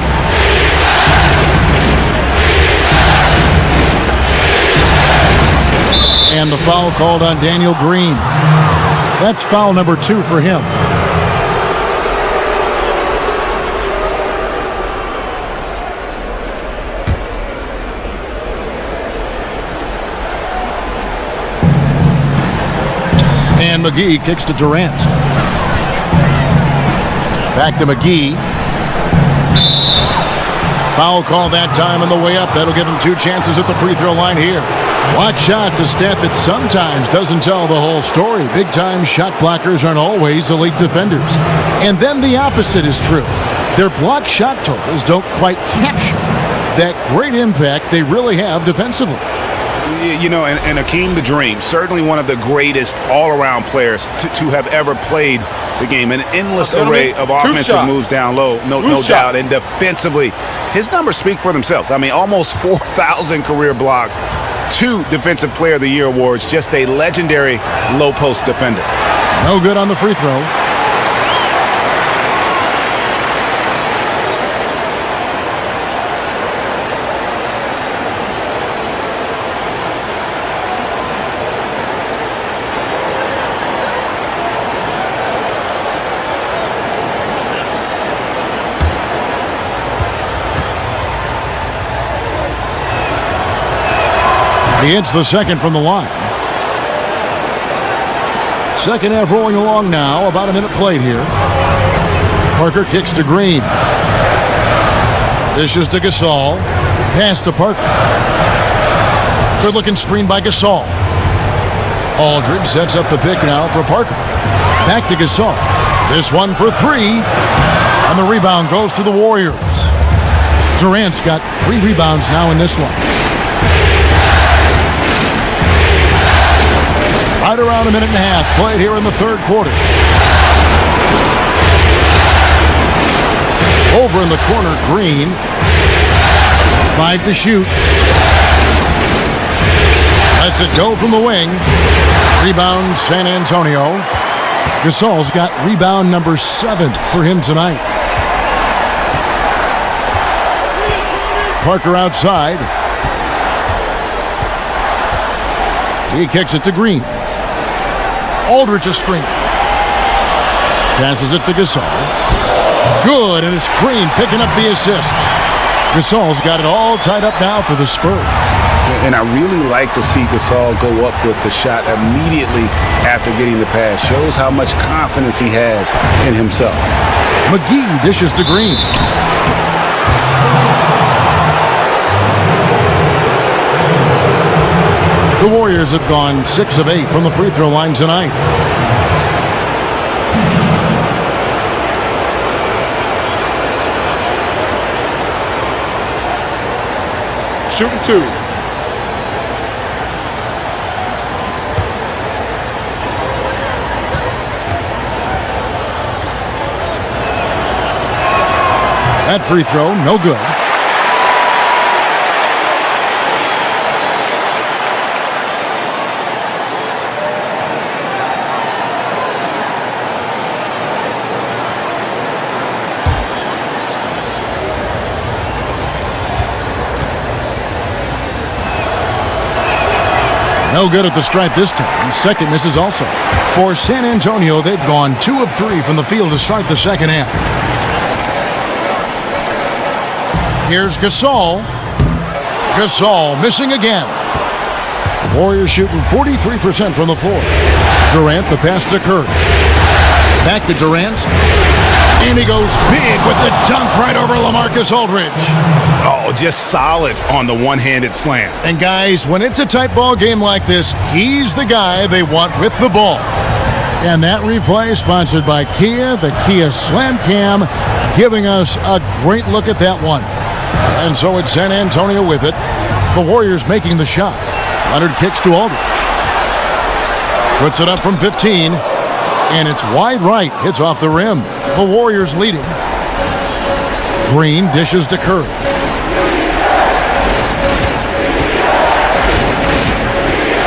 And the foul called on Daniel Green. That's foul number 2 for him. And McGee kicks to Durant. Back to McGee. Foul call that time on the way up. That'll give him 2 chances at the free throw line here. Block shots, a stat that sometimes doesn't tell the whole story. Big-time shot blockers aren't always elite defenders. And then the opposite is true. Their block shot totals don't quite capture that great impact they really have defensively. You know, and Akeem the Dream, certainly one of the greatest all-around players to have ever played the game. An endless array of offensive moves down low, no doubt. And defensively, his numbers speak for themselves. I mean, almost 4,000 career blocks, 2 Defensive Player of the Year awards, just a legendary low-post defender. No good on the free throw. He hits the second from the line. Second half rolling along now. About a minute played here. Parker kicks to Green. Dishes to Gasol. Pass to Parker. Good looking screen by Gasol. Aldridge sets up the pick now for Parker. Back to Gasol. This one for 3. And the rebound goes to the Warriors. Durant's got 3 rebounds now in this one. Right around a minute and a half played here in the third quarter. Over in the corner, Green. 5 to shoot. Lets it go from the wing. Rebound San Antonio. Gasol's got rebound number 7 for him tonight. Parker outside. He kicks it to Green. Aldridge a screen. Passes it to Gasol. Good, and it's Green picking up the assist. Gasol's got it all tied up now for the Spurs. And I really like to see Gasol go up with the shot immediately after getting the pass. Shows how much confidence he has in himself. McGee dishes to Green. The Warriors have gone 6 of 8 from the free throw line tonight. Shooting 2. That free throw, no good. No good at the stripe this time. Second misses also. For San Antonio, they've gone 2 of 3 from the field to start the second half. Here's Gasol. Gasol missing again. Warriors shooting 43% from the floor. Durant, the pass to Curry. Back to Durant. And he goes big with the dunk right over LaMarcus Aldridge. Oh, just solid on the one-handed slam. And guys, when it's a tight ball game like this, he's the guy they want with the ball. And that replay sponsored by Kia, the Kia Slam Cam, giving us a great look at that one. And so it's San Antonio with it. The Warriors making the shot. Leonard kicks to Aldridge. Puts it up from 15. And it's wide right. Hits off the rim. The Warriors leading. Green dishes to Curry.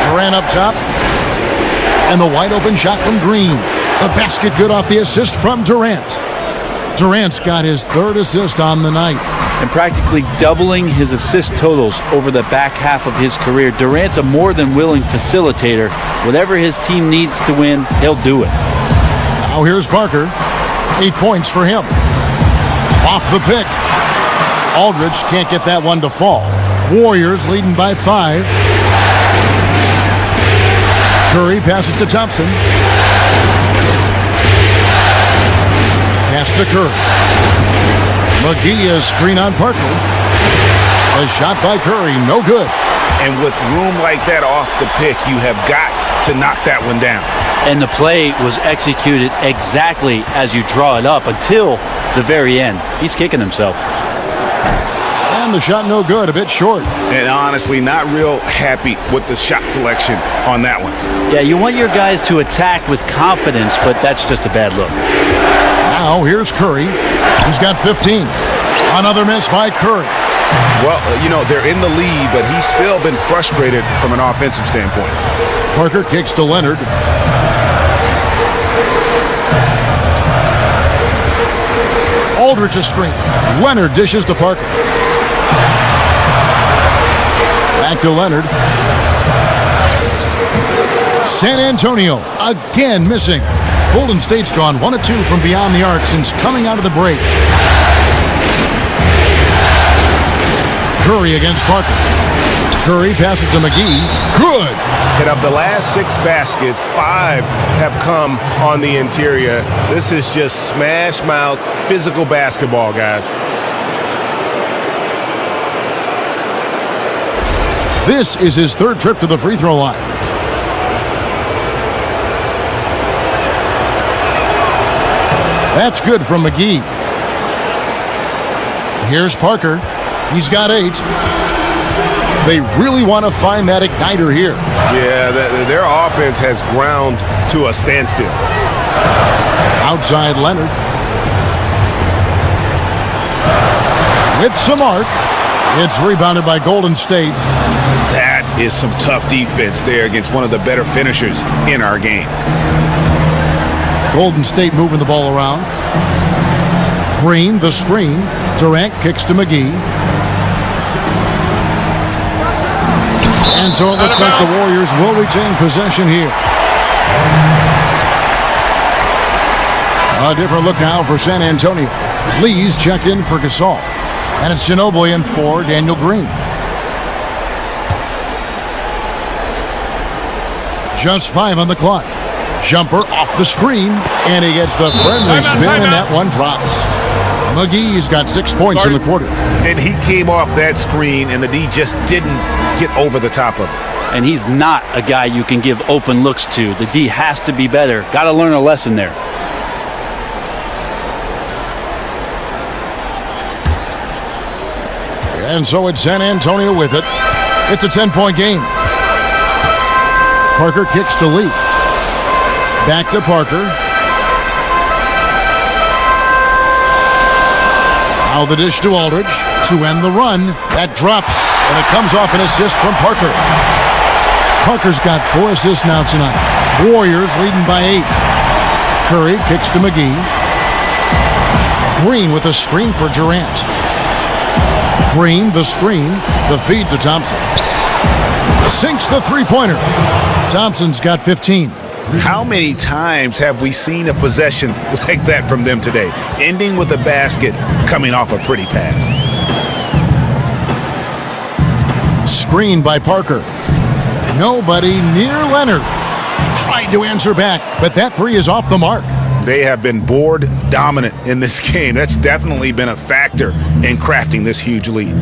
Durant up top. And the wide open shot from Green. The basket good off the assist from Durant. Durant's got his 3rd assist on the night. And practically doubling his assist totals over the back half of his career. Durant's a more than willing facilitator. Whatever his team needs to win, he'll do it. Now here's Parker. 8 points for him. Off the pick. Aldridge can't get that one to fall. Warriors leading by 5. Curry passes to Thompson. Pass to Curry. McGee is screen on Parker. A shot by Curry, no good. And with room like that off the pick, you have got to knock that one down. And the play was executed exactly as you draw it up until the very end. He's kicking himself. And the shot no good, a bit short. And honestly, not real happy with the shot selection on that one. Yeah, you want your guys to attack with confidence, but that's just a bad look. Now here's Curry. He's got 15. Another miss by Curry. Well, you know, they're in the lead, but he's still been frustrated from an offensive standpoint. Parker kicks to Leonard. Aldridge a screen. Leonard dishes to Parker. Back to Leonard. San Antonio again missing. Golden State's gone 1 of 2 from beyond the arc since coming out of the break. Curry against Parker. Curry passes to McGee. Good. And of the last 6 baskets, 5 have come on the interior. This is just smash mouth physical basketball, guys. This is his 3rd trip to the free throw line. That's good from McGee. Here's Parker. He's got 8. They really want to find that igniter here. Yeah, their offense has ground to a standstill. Outside Leonard. With some arc. It's rebounded by Golden State. That is some tough defense there against one of the better finishers in our game. Golden State moving the ball around. Green, the screen. Durant kicks to McGee. And so it looks like the Warriors will retain possession here. A different look now for San Antonio. Lee's checked in for Gasol. And it's Ginobili in for Daniel Green. Just 5 on the clock. Jumper off the screen, and he gets the friendly spin, and that one drops. McGee's got 6 points in the quarter. And he came off that screen, and the D just didn't get over the top of it. And he's not a guy you can give open looks to. The D has to be better. Got to learn a lesson there. And so it's San Antonio with it. It's a 10-point game. Parker kicks to Lee. Back to Parker. Now the dish to Aldridge to end the run. That drops, and it comes off an assist from Parker. Parker's got 4 assists now tonight. Warriors leading by 8. Curry kicks to McGee. Green with a screen for Durant. Green, the screen, the feed to Thompson. Sinks the three-pointer. Thompson's got 15. How many times have we seen a possession like that from them today? Ending with a basket, coming off a pretty pass. Screen by Parker. Nobody near Leonard. Tried to answer back, but that three is off the mark. They have been board dominant in this game. That's definitely been a factor in crafting this huge lead.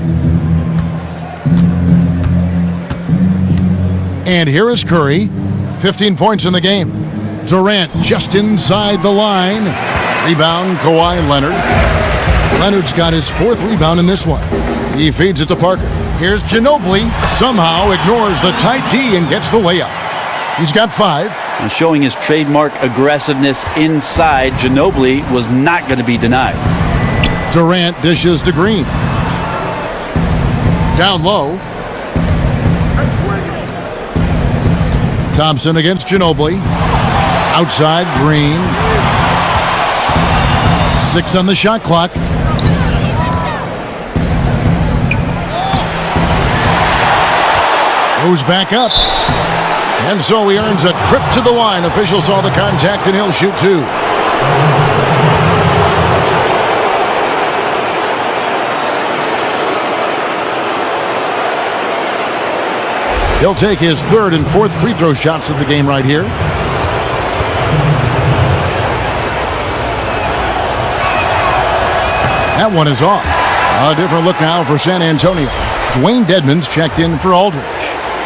And here is Curry. 15 points in the game. Durant just inside the line. Rebound, Kawhi Leonard. Leonard's got his 4th rebound in this one. He feeds it to Parker. Here's Ginobili. Somehow ignores the tight D and gets the layup. He's got 5. And showing his trademark aggressiveness inside, Ginobili was not going to be denied. Durant dishes to Green. Down low. Thompson against Ginobili. Outside, Green. 6 on the shot clock. Goes back up. And so he earns a trip to the line. Official saw the contact and he'll shoot 2. He'll take his 3rd and 4th free throw shots of the game right here. That one is off. A different look now for San Antonio. Dwayne Dedmon's checked in for Aldridge.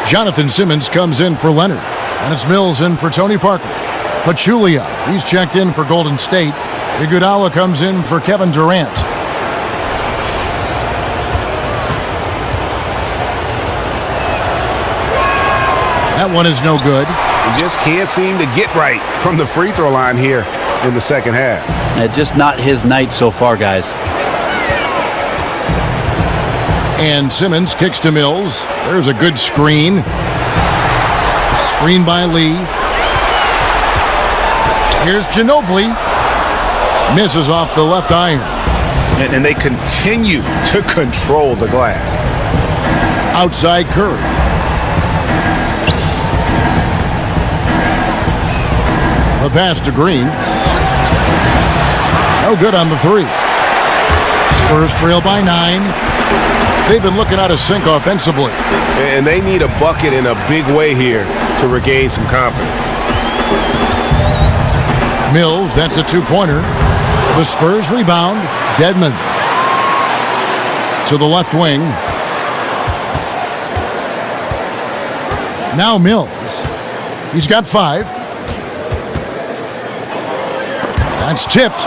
Jonathan Simmons comes in for Leonard. And it's Mills in for Tony Parker. Pachulia, he's checked in for Golden State. Iguodala comes in for Kevin Durant. That one is no good. He just can't seem to get right from the free throw line here in the second half. Just not his night so far, guys. And Simmons kicks to Mills. There's a good screen. Screen by Lee. Here's Ginobili. Misses off the left iron. And they continue to control the glass. Outside Curry. The pass to Green. No good on the 3. Spurs trail by 9. They've been looking out of sync offensively. And they need a bucket in a big way here to regain some confidence. Mills, that's a 2-pointer. The Spurs rebound. Dedmon to the left wing. Now Mills. He's got 5. That's tipped.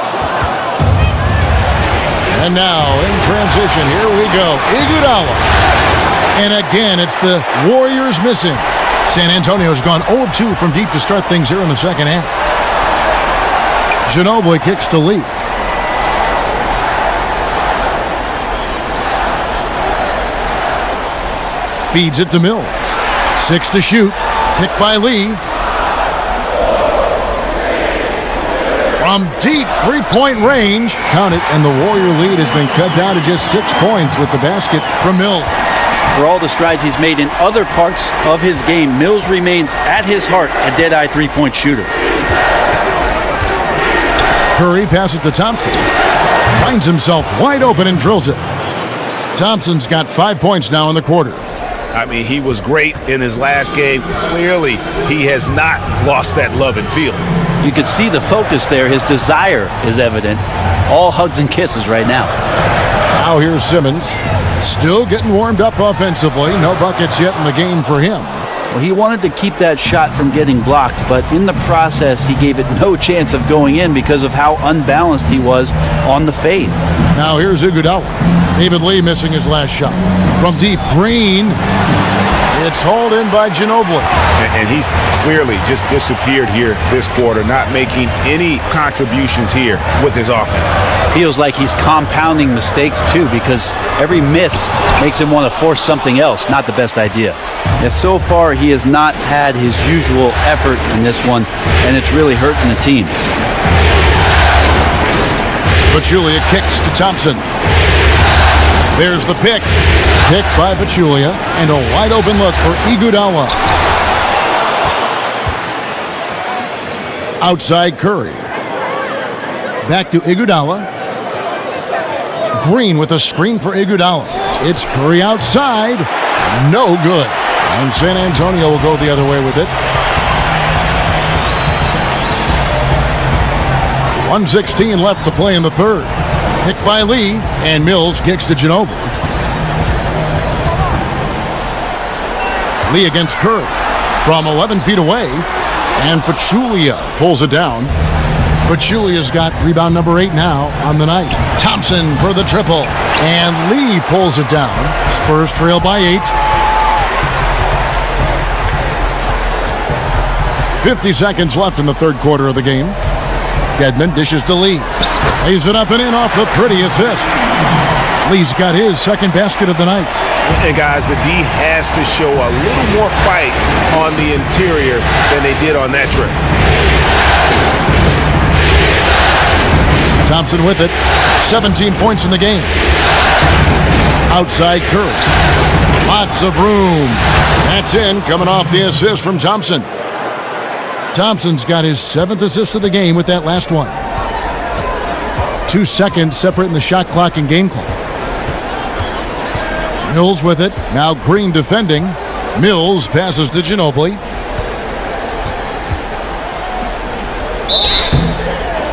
And now in transition, here we go. Iguodala. And again, it's the Warriors missing. San Antonio's gone 0 of 2 from deep to start things here in the second half. Ginobili kicks to Lee. Feeds it to Mills. 6 to shoot. Picked by Lee. From deep three-point range. Count it, and the Warrior lead has been cut down to just 6 points with the basket from Mills. For all the strides he's made in other parts of his game, Mills remains at his heart a dead-eye three-point shooter. Curry passes to Thompson. Finds himself wide open and drills it. Thompson's got 5 points now in the quarter. I mean, he was great in his last game. Clearly, he has not lost that love and feel. You can see the focus there. His desire is evident. All hugs and kisses right now. Now here's Simmons. Still getting warmed up offensively. No buckets yet in the game for him. Well, he wanted to keep that shot from getting blocked, but in the process, he gave it no chance of going in because of how unbalanced he was on the fade. Now here's Iguodala. David Lee missing his last shot. From deep, Green. It's hauled in by Ginobili. And he's clearly just disappeared here this quarter, not making any contributions here with his offense. Feels like he's compounding mistakes too, because every miss makes him want to force something else. Not the best idea. And so far, he has not had his usual effort in this one, and it's really hurting the team. Pachulia kicks to Thompson. There's the pick. Picked by Pachulia, and a wide open look for Iguodala. Outside Curry. Back to Iguodala. Green with a screen for Iguodala. It's Curry outside. No good. And San Antonio will go the other way with it. 1:16 left to play in the third. Picked by Lee, and Mills kicks to Ginobili. Lee against Curry from 11 feet away, and Pachulia pulls it down. Pachulia's got rebound number 8 now on the night. Thompson for the triple, and Lee pulls it down. Spurs trail by 8. 50 seconds left in the third quarter of the game. Dedmon dishes to Lee. Lays it up and in off the pretty assist. Lee's got his second basket of the night. And guys, the D has to show a little more fight on the interior than they did on that trip. Thompson with it. 17 points in the game. Outside Curry. Lots of room. That's in, coming off the assist from Thompson. Thompson's got his 7th assist of the game with that last one. 2 seconds separating the shot clock and game clock. Mills with it. Now Green defending. Mills passes to Ginobili.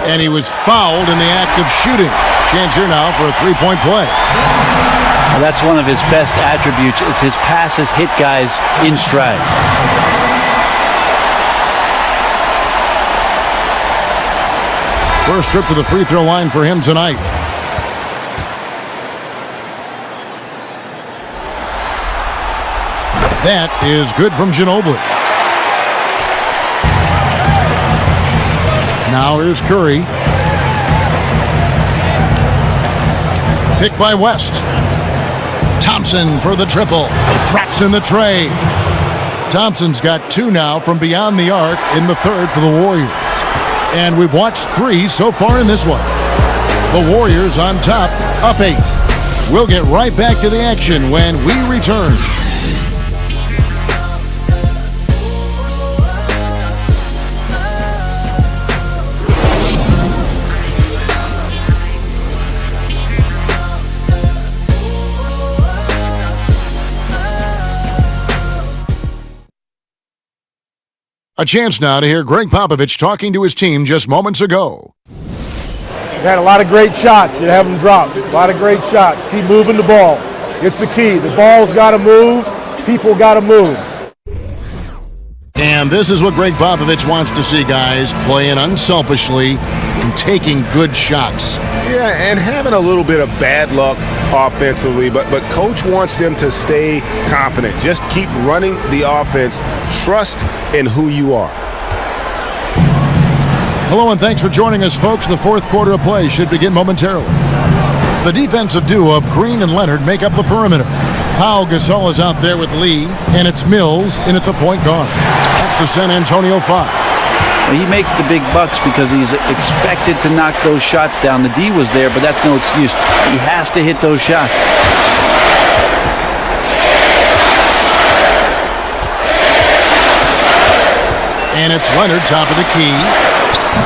And he was fouled in the act of shooting. Chance here now for a three-point play. Well, that's one of his best attributes. It's his passes hit guys in stride. First trip to the free throw line for him tonight. That is good from Ginobili. Now here's Curry. Picked by West. Thompson for the triple. Drops in the tray. Thompson's got 2 now from beyond the arc in the third for the Warriors. And we've watched 3 so far in this one. The Warriors on top, up 8. We'll get right back to the action when we return. A chance now to hear Greg Popovich talking to his team just moments ago. You had a lot of great shots. You have them drop. A lot of great shots. Keep moving the ball. It's the key. The ball's got to move. People got to move. And this is what Greg Popovich wants to see, guys. Playing unselfishly and taking good shots. Yeah, and having a little bit of bad luck offensively, but coach wants them to stay confident. Just keep running the offense. Trust in who you are. Hello and thanks for joining us, folks. The fourth quarter of play should begin momentarily. The defensive duo of Green and Leonard make up the perimeter. Pau Gasol is out there with Lee, and it's Mills in at the point guard. That's the San Antonio 5. Well, he makes the big bucks because he's expected to knock those shots down. The D was there, but that's no excuse. He has to hit those shots. And it's Leonard, top of the key.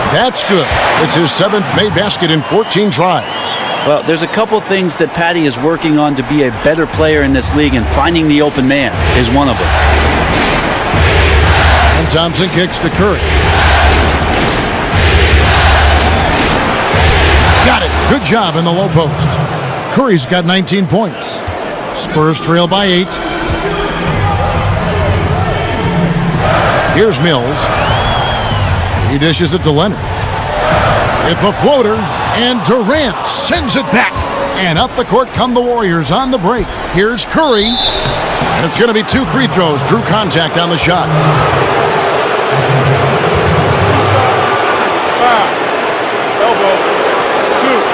That's good. It's his 7th made basket in 14 tries. Well, there's a couple things that Patty is working on to be a better player in this league, and finding the open man is one of them. And Thompson kicks to Curry. Got it. Good job in the low post. Curry's got 19 points. Spurs trail by 8. Here's Mills. He dishes it to Leonard. With the floater, and Durant sends it back. And up the court come the Warriors on the break. Here's Curry. And it's going to be 2 free throws. Drew contact on the shot. Elbow. 2.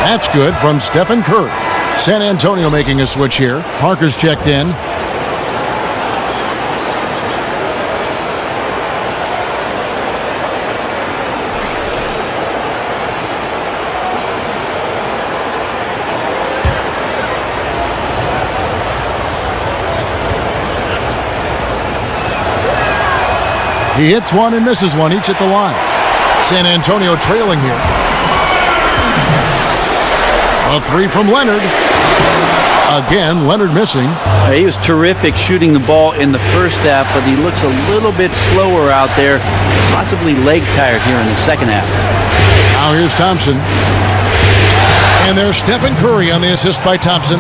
That's good from Stephen Curry. San Antonio making a switch here. Parker's checked in. He hits one and misses one, each at the line. San Antonio trailing here. A 3 from Leonard. Again, Leonard missing. He was terrific shooting the ball in the first half, but he looks a little bit slower out there, possibly leg tired here in the second half. Now here's Thompson. And there's Stephen Curry on the assist by Thompson.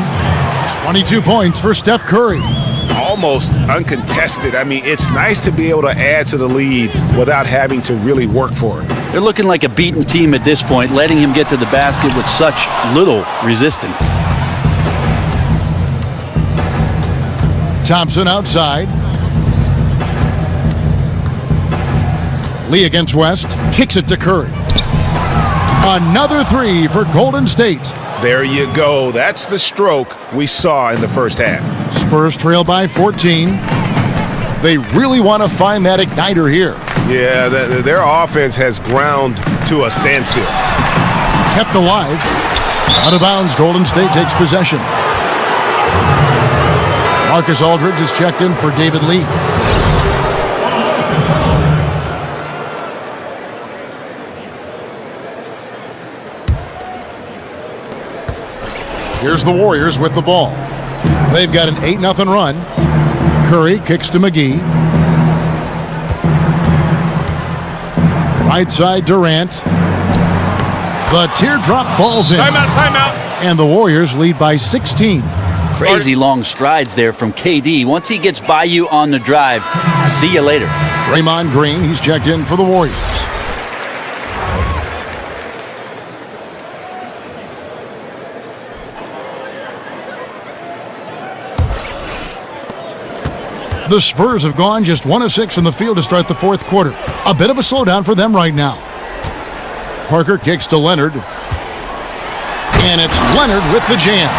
22 points for Steph Curry. Almost uncontested. I mean, it's nice to be able to add to the lead without having to really work for it. They're looking like a beaten team at this point, letting him get to the basket with such little resistance. Thompson outside. Lee against West. Kicks it to Curry. Another 3 for Golden State. There you go. That's the stroke we saw in the first half. Spurs trail by 14. They really want to find that igniter here. Yeah, their offense has ground to a standstill. Kept alive. Out of bounds, Golden State takes possession. Marcus Aldridge is checked in for David Lee. Here's the Warriors with the ball. They've got an 8-0 run. Curry kicks to McGee. Right side, Durant. The teardrop falls in. Timeout. And the Warriors lead by 16. Crazy long strides there from KD. Once he gets by you on the drive, see you later. Draymond Green, he's checked in for the Warriors. The Spurs have gone just 1 of 6 from the field to start the fourth quarter. A bit of a slowdown for them right now. Parker kicks to Leonard. And it's Leonard with the jam.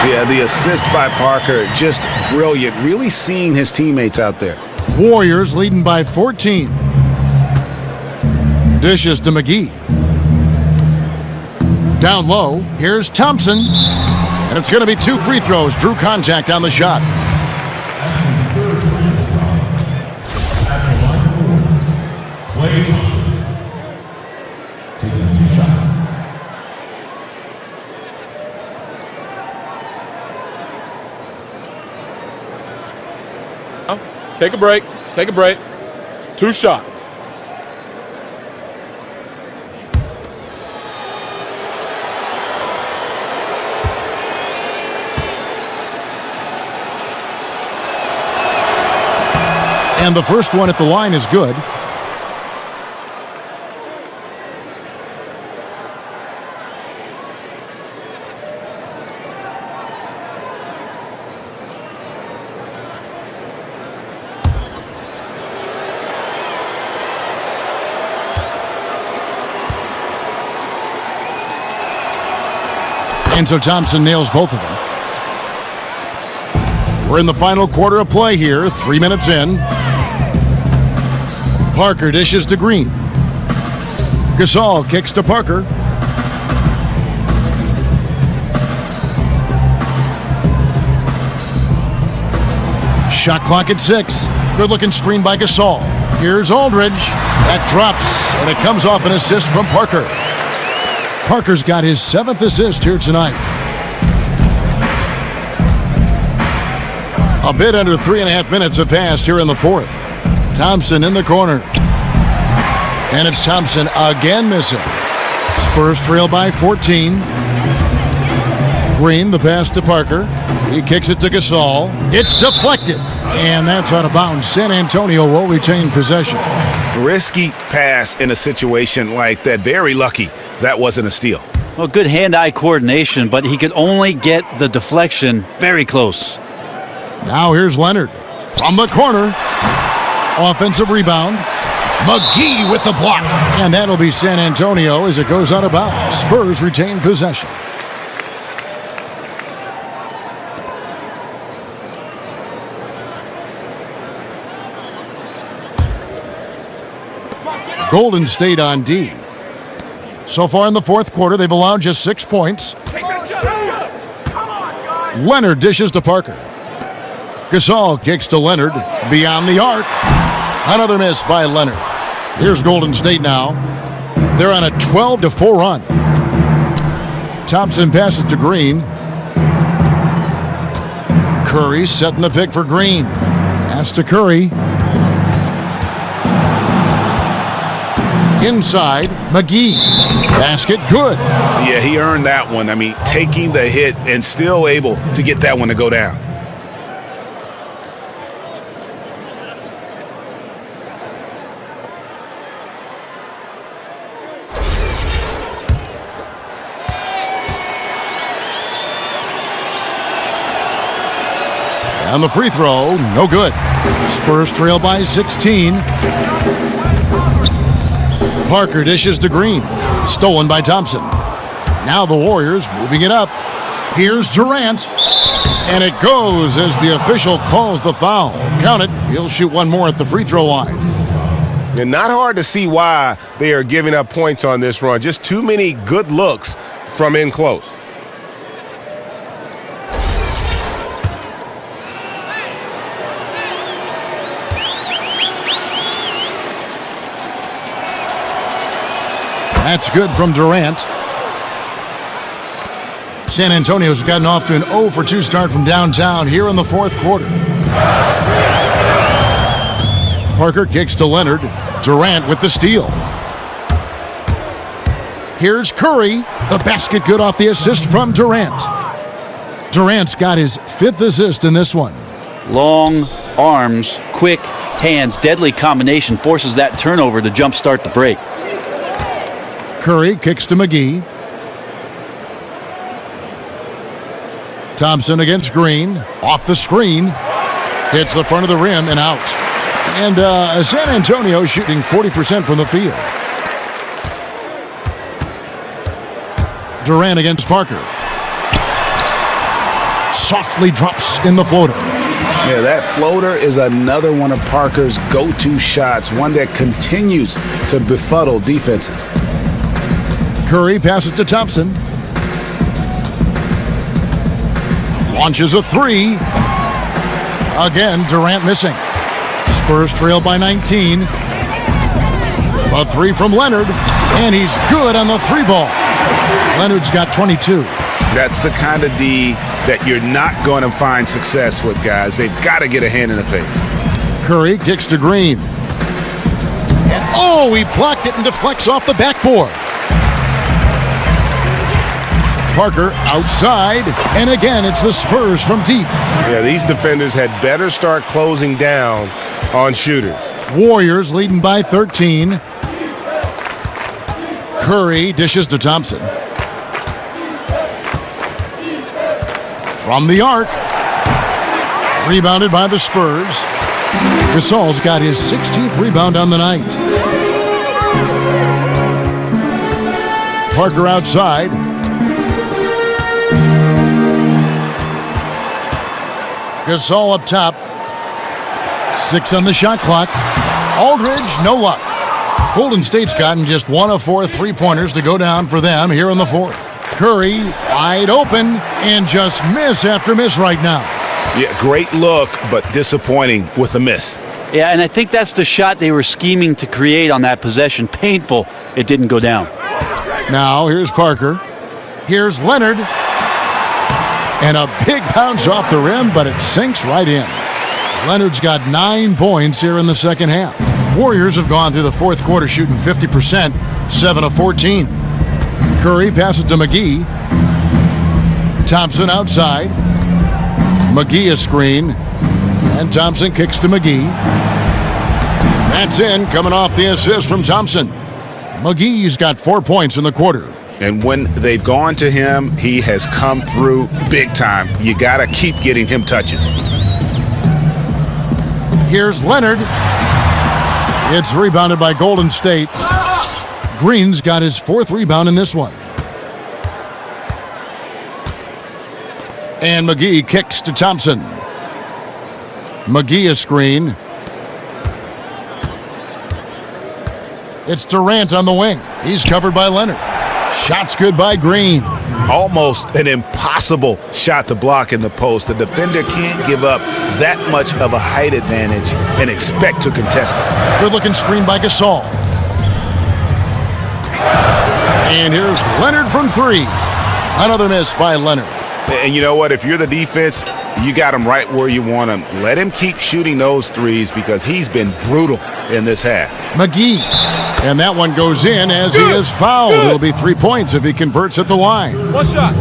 Yeah, the assist by Parker, just brilliant. Really seeing his teammates out there. Warriors leading by 14. Dishes to McGee. Down low, here's Thompson. And it's going to be 2 free throws. Drew contact on the shot. Take a break. 2 shots. And the first one at the line is good. And so Thompson nails both of them. We're in the final quarter of play here, 3 minutes in. Parker dishes to Green. Gasol kicks to Parker. Shot clock at 6. Good looking screen by Gasol. Here's Aldridge. That drops, and it comes off an assist from Parker. Parker's got his 7th assist here tonight. A bit under 3.5 minutes have passed here in the fourth. Thompson in the corner. And it's Thompson again missing. Spurs trail by 14. Green, the pass to Parker. He kicks it to Gasol. It's deflected. And that's out of bounds. San Antonio will retain possession. Risky pass in a situation like that. Very lucky that wasn't a steal. Well, good hand-eye coordination, but he could only get the deflection very close. Now here's Leonard from the corner. Offensive rebound. McGee with the block. And that'll be San Antonio as it goes out of bounds. Spurs retain possession. Golden State on D. So far in the fourth quarter, they've allowed just 6 points. Leonard dishes to Parker. Gasol kicks to Leonard beyond the arc. Another miss by Leonard. Here's Golden State now. They're on a 12-4 run. Thompson passes to Green. Curry setting the pick for Green. Pass to Curry. Inside, McGee. Basket, good. Yeah, he earned that one. I mean, taking the hit and still able to get that one to go down. And the free throw, no good. Spurs trail by 16. Parker dishes to Green. Stolen by Thompson. Now the Warriors moving it up. Here's Durant. And it goes as the official calls the foul. Count it. He'll shoot one more at the free throw line. And not hard to see why they are giving up points on this run. Just too many good looks from in close. That's good from Durant. San Antonio's gotten off to an 0-for-2 start from downtown here in the fourth quarter. Parker kicks to Leonard. Durant with the steal. Here's Curry. The basket good off the assist from Durant. Durant's got his 5th assist in this one. Long arms, quick hands, deadly combination forces that turnover to jumpstart the break. Curry kicks to McGee. Thompson against Green. Off the screen. Hits the front of the rim and out. And San Antonio shooting 40% from the field. Durant against Parker. Softly drops in the floater. Yeah, that floater is another one of Parker's go-to shots. One that continues to befuddle defenses. Curry passes to Thompson. Launches a three. Again, Durant missing. Spurs trail by 19. A three from Leonard, and he's good on the three ball. Leonard's got 22. That's the kind of D that you're not going to find success with, guys. They've got to get a hand in the face. Curry kicks to Green. And he blocked it and deflects off the backboard. Parker outside, and again it's the Spurs from deep. Yeah, these defenders had better start closing down on shooters. Warriors leading by 13. Curry dishes to Thompson. From the arc. Rebounded by the Spurs. Gasol's got his 16th rebound on the night. Parker outside. Gasol up top. 6 on the shot clock. Aldridge, no luck. Golden State's gotten just 1 of 4 3-pointers to go down for them here in the fourth. Curry wide open and just miss after miss right now. Yeah, great look, but disappointing with the miss. Yeah, and I think that's the shot they were scheming to create on that possession. Painful it didn't go down. Now here's Parker. Here's Leonard. And a big bounce off the rim, but it sinks right in. Leonard's got 9 points here in the second half. Warriors have gone through the fourth quarter shooting 50%, 7 of 14. Curry passes to McGee. Thompson outside. McGee a screen. And Thompson kicks to McGee. That's in, coming off the assist from Thompson. McGee's got 4 points in the quarter. And when they've gone to him, he has come through big time. You got to keep getting him touches. Here's Leonard. It's rebounded by Golden State. Green's got his 4th rebound in this one. And McGee kicks to Thompson. McGee a screen. It's Durant on the wing. He's covered by Leonard. Shot's good by Green. Almost an impossible shot to block in the post. The defender can't give up that much of a height advantage and expect to contest it. Good looking screen by Gasol. And here's Leonard from 3. Another miss by Leonard. And you know what? If you're the defense, you got him right where you want him. Let him keep shooting those threes because he's been brutal in this half. McGee. And that one goes in as he is fouled. It'll be 3 points if he converts at the line. One shot.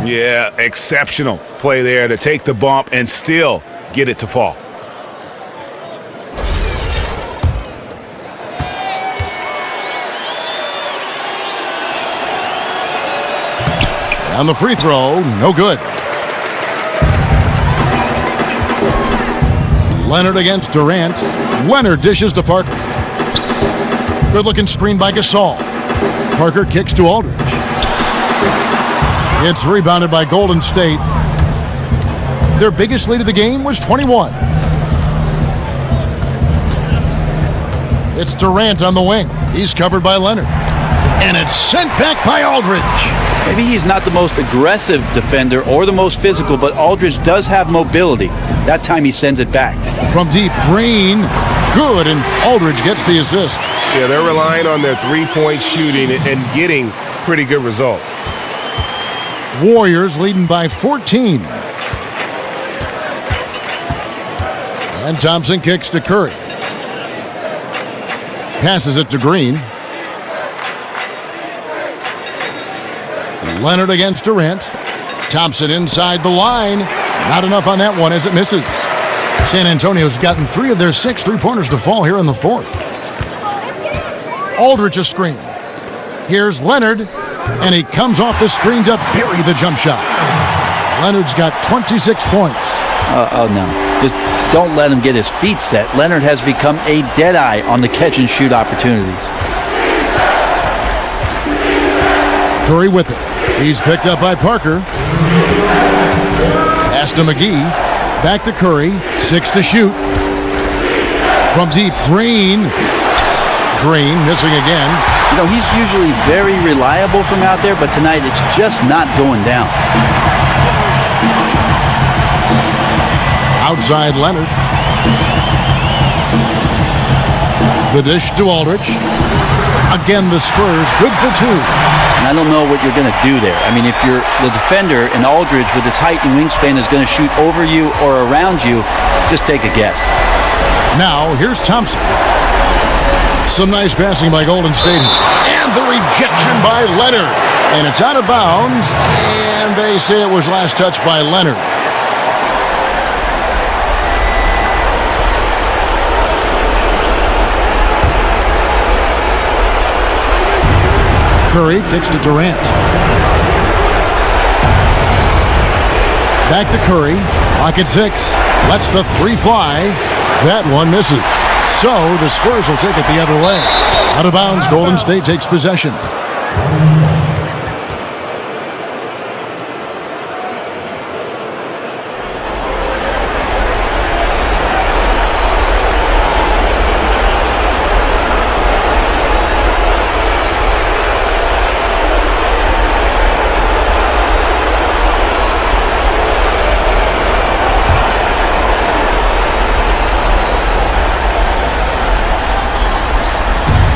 Yeah, exceptional play there to take the bump and still get it to fall. On the free throw, no good. Leonard against Durant. Leonard dishes to Parker. Good-looking screen by Gasol. Parker kicks to Aldridge. It's rebounded by Golden State. Their biggest lead of the game was 21. It's Durant on the wing. He's covered by Leonard. And it's sent back by Aldridge. Maybe he's not the most aggressive defender or the most physical, but Aldridge does have mobility. That time he sends it back. From deep, Green. Good, and Aldridge gets the assist. Yeah, they're relying on their three-point shooting and getting pretty good results. Warriors leading by 14. And Thompson kicks to Curry. Passes it to Green. Leonard against Durant. Thompson inside the line. Not enough on that one as it misses. San Antonio's gotten 3 of their 6 three-pointers to fall here in the fourth. Aldridge a screen. Here's Leonard, and he comes off the screen to bury the jump shot. Leonard's got 26 points. Oh, no. Just don't let him get his feet set. Leonard has become a deadeye on the catch-and-shoot opportunities. Curry with it. He's picked up by Parker. Pass to McGee. Back to Curry. 6 to shoot. From deep, Green. Green missing again. You know, he's usually very reliable from out there, but tonight it's just not going down. Outside Leonard. The dish to Aldridge. Again, the Spurs good for 2. And I don't know what you're going to do there. I mean, if you're the defender and Aldridge with his height and wingspan is going to shoot over you or around you, just take a guess. Now, here's Thompson. Some nice passing by Golden State. And the rejection by Leonard. And it's out of bounds. And they say it was last touched by Leonard. Curry kicks to Durant. Back to Curry. Pocket 6. Lets the 3 fly. That one misses. So the Spurs will take it the other way. Out of bounds, Golden State takes possession.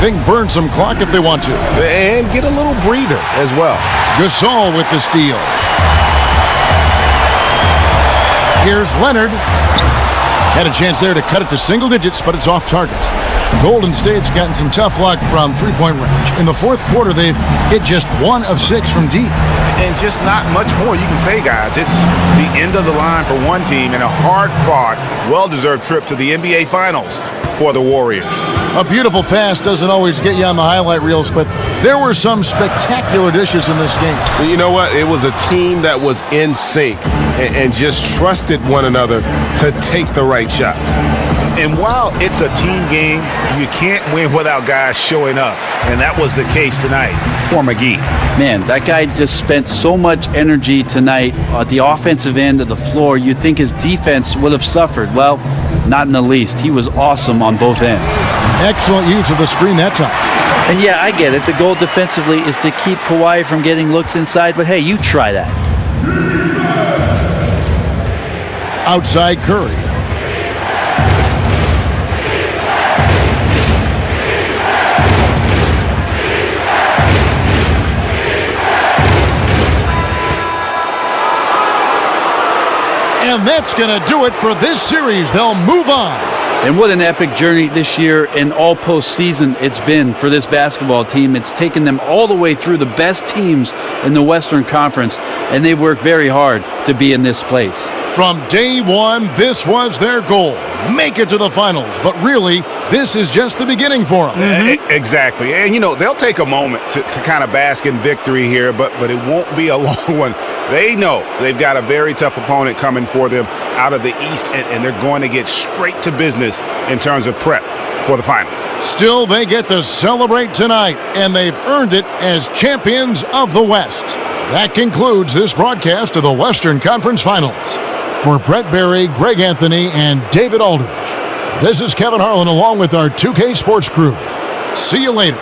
They can burn some clock if they want to. And get a little breather as well. Gasol with the steal. Here's Leonard. Had a chance there to cut it to single digits, but it's off target. Golden State's gotten some tough luck from three-point range. In the fourth quarter, they've hit just 1 of 6 from deep. And just not much more you can say, guys. It's the end of the line for one team and a hard-fought, well-deserved trip to the NBA Finals for the Warriors. A beautiful pass doesn't always get you on the highlight reels, but there were some spectacular dishes in this game. You know what? It was a team that was in sync and just trusted one another to take the right shots. And while it's a team game, you can't win without guys showing up. And that was the case tonight for McGee. Man, that guy just spent so much energy tonight at the offensive end of the floor. You'd think his defense would have suffered. Well, not in the least. He was awesome on both ends. Excellent use of the screen that time. And yeah, I get it. The goal defensively is to keep Kawhi from getting looks inside, but hey, you try that. Outside Curry. And that's going to do it for this series. They'll move on. And what an epic journey this year and all postseason it's been for this basketball team. It's taken them all the way through the best teams in the Western Conference, and they've worked very hard to be in this place. From day one, this was their goal. Make it to the finals. But really, this is just the beginning for them. Mm-hmm. Exactly. And, you know, they'll take a moment to kind of bask in victory here, but it won't be a long one. They know they've got a very tough opponent coming for them out of the East, and they're going to get straight to business in terms of prep for the finals. Still, they get to celebrate tonight, and they've earned it as champions of the West. That concludes this broadcast of the Western Conference Finals. For Brett Berry, Greg Anthony, and David Aldridge, this is Kevin Harlan along with our 2K Sports crew. See you later.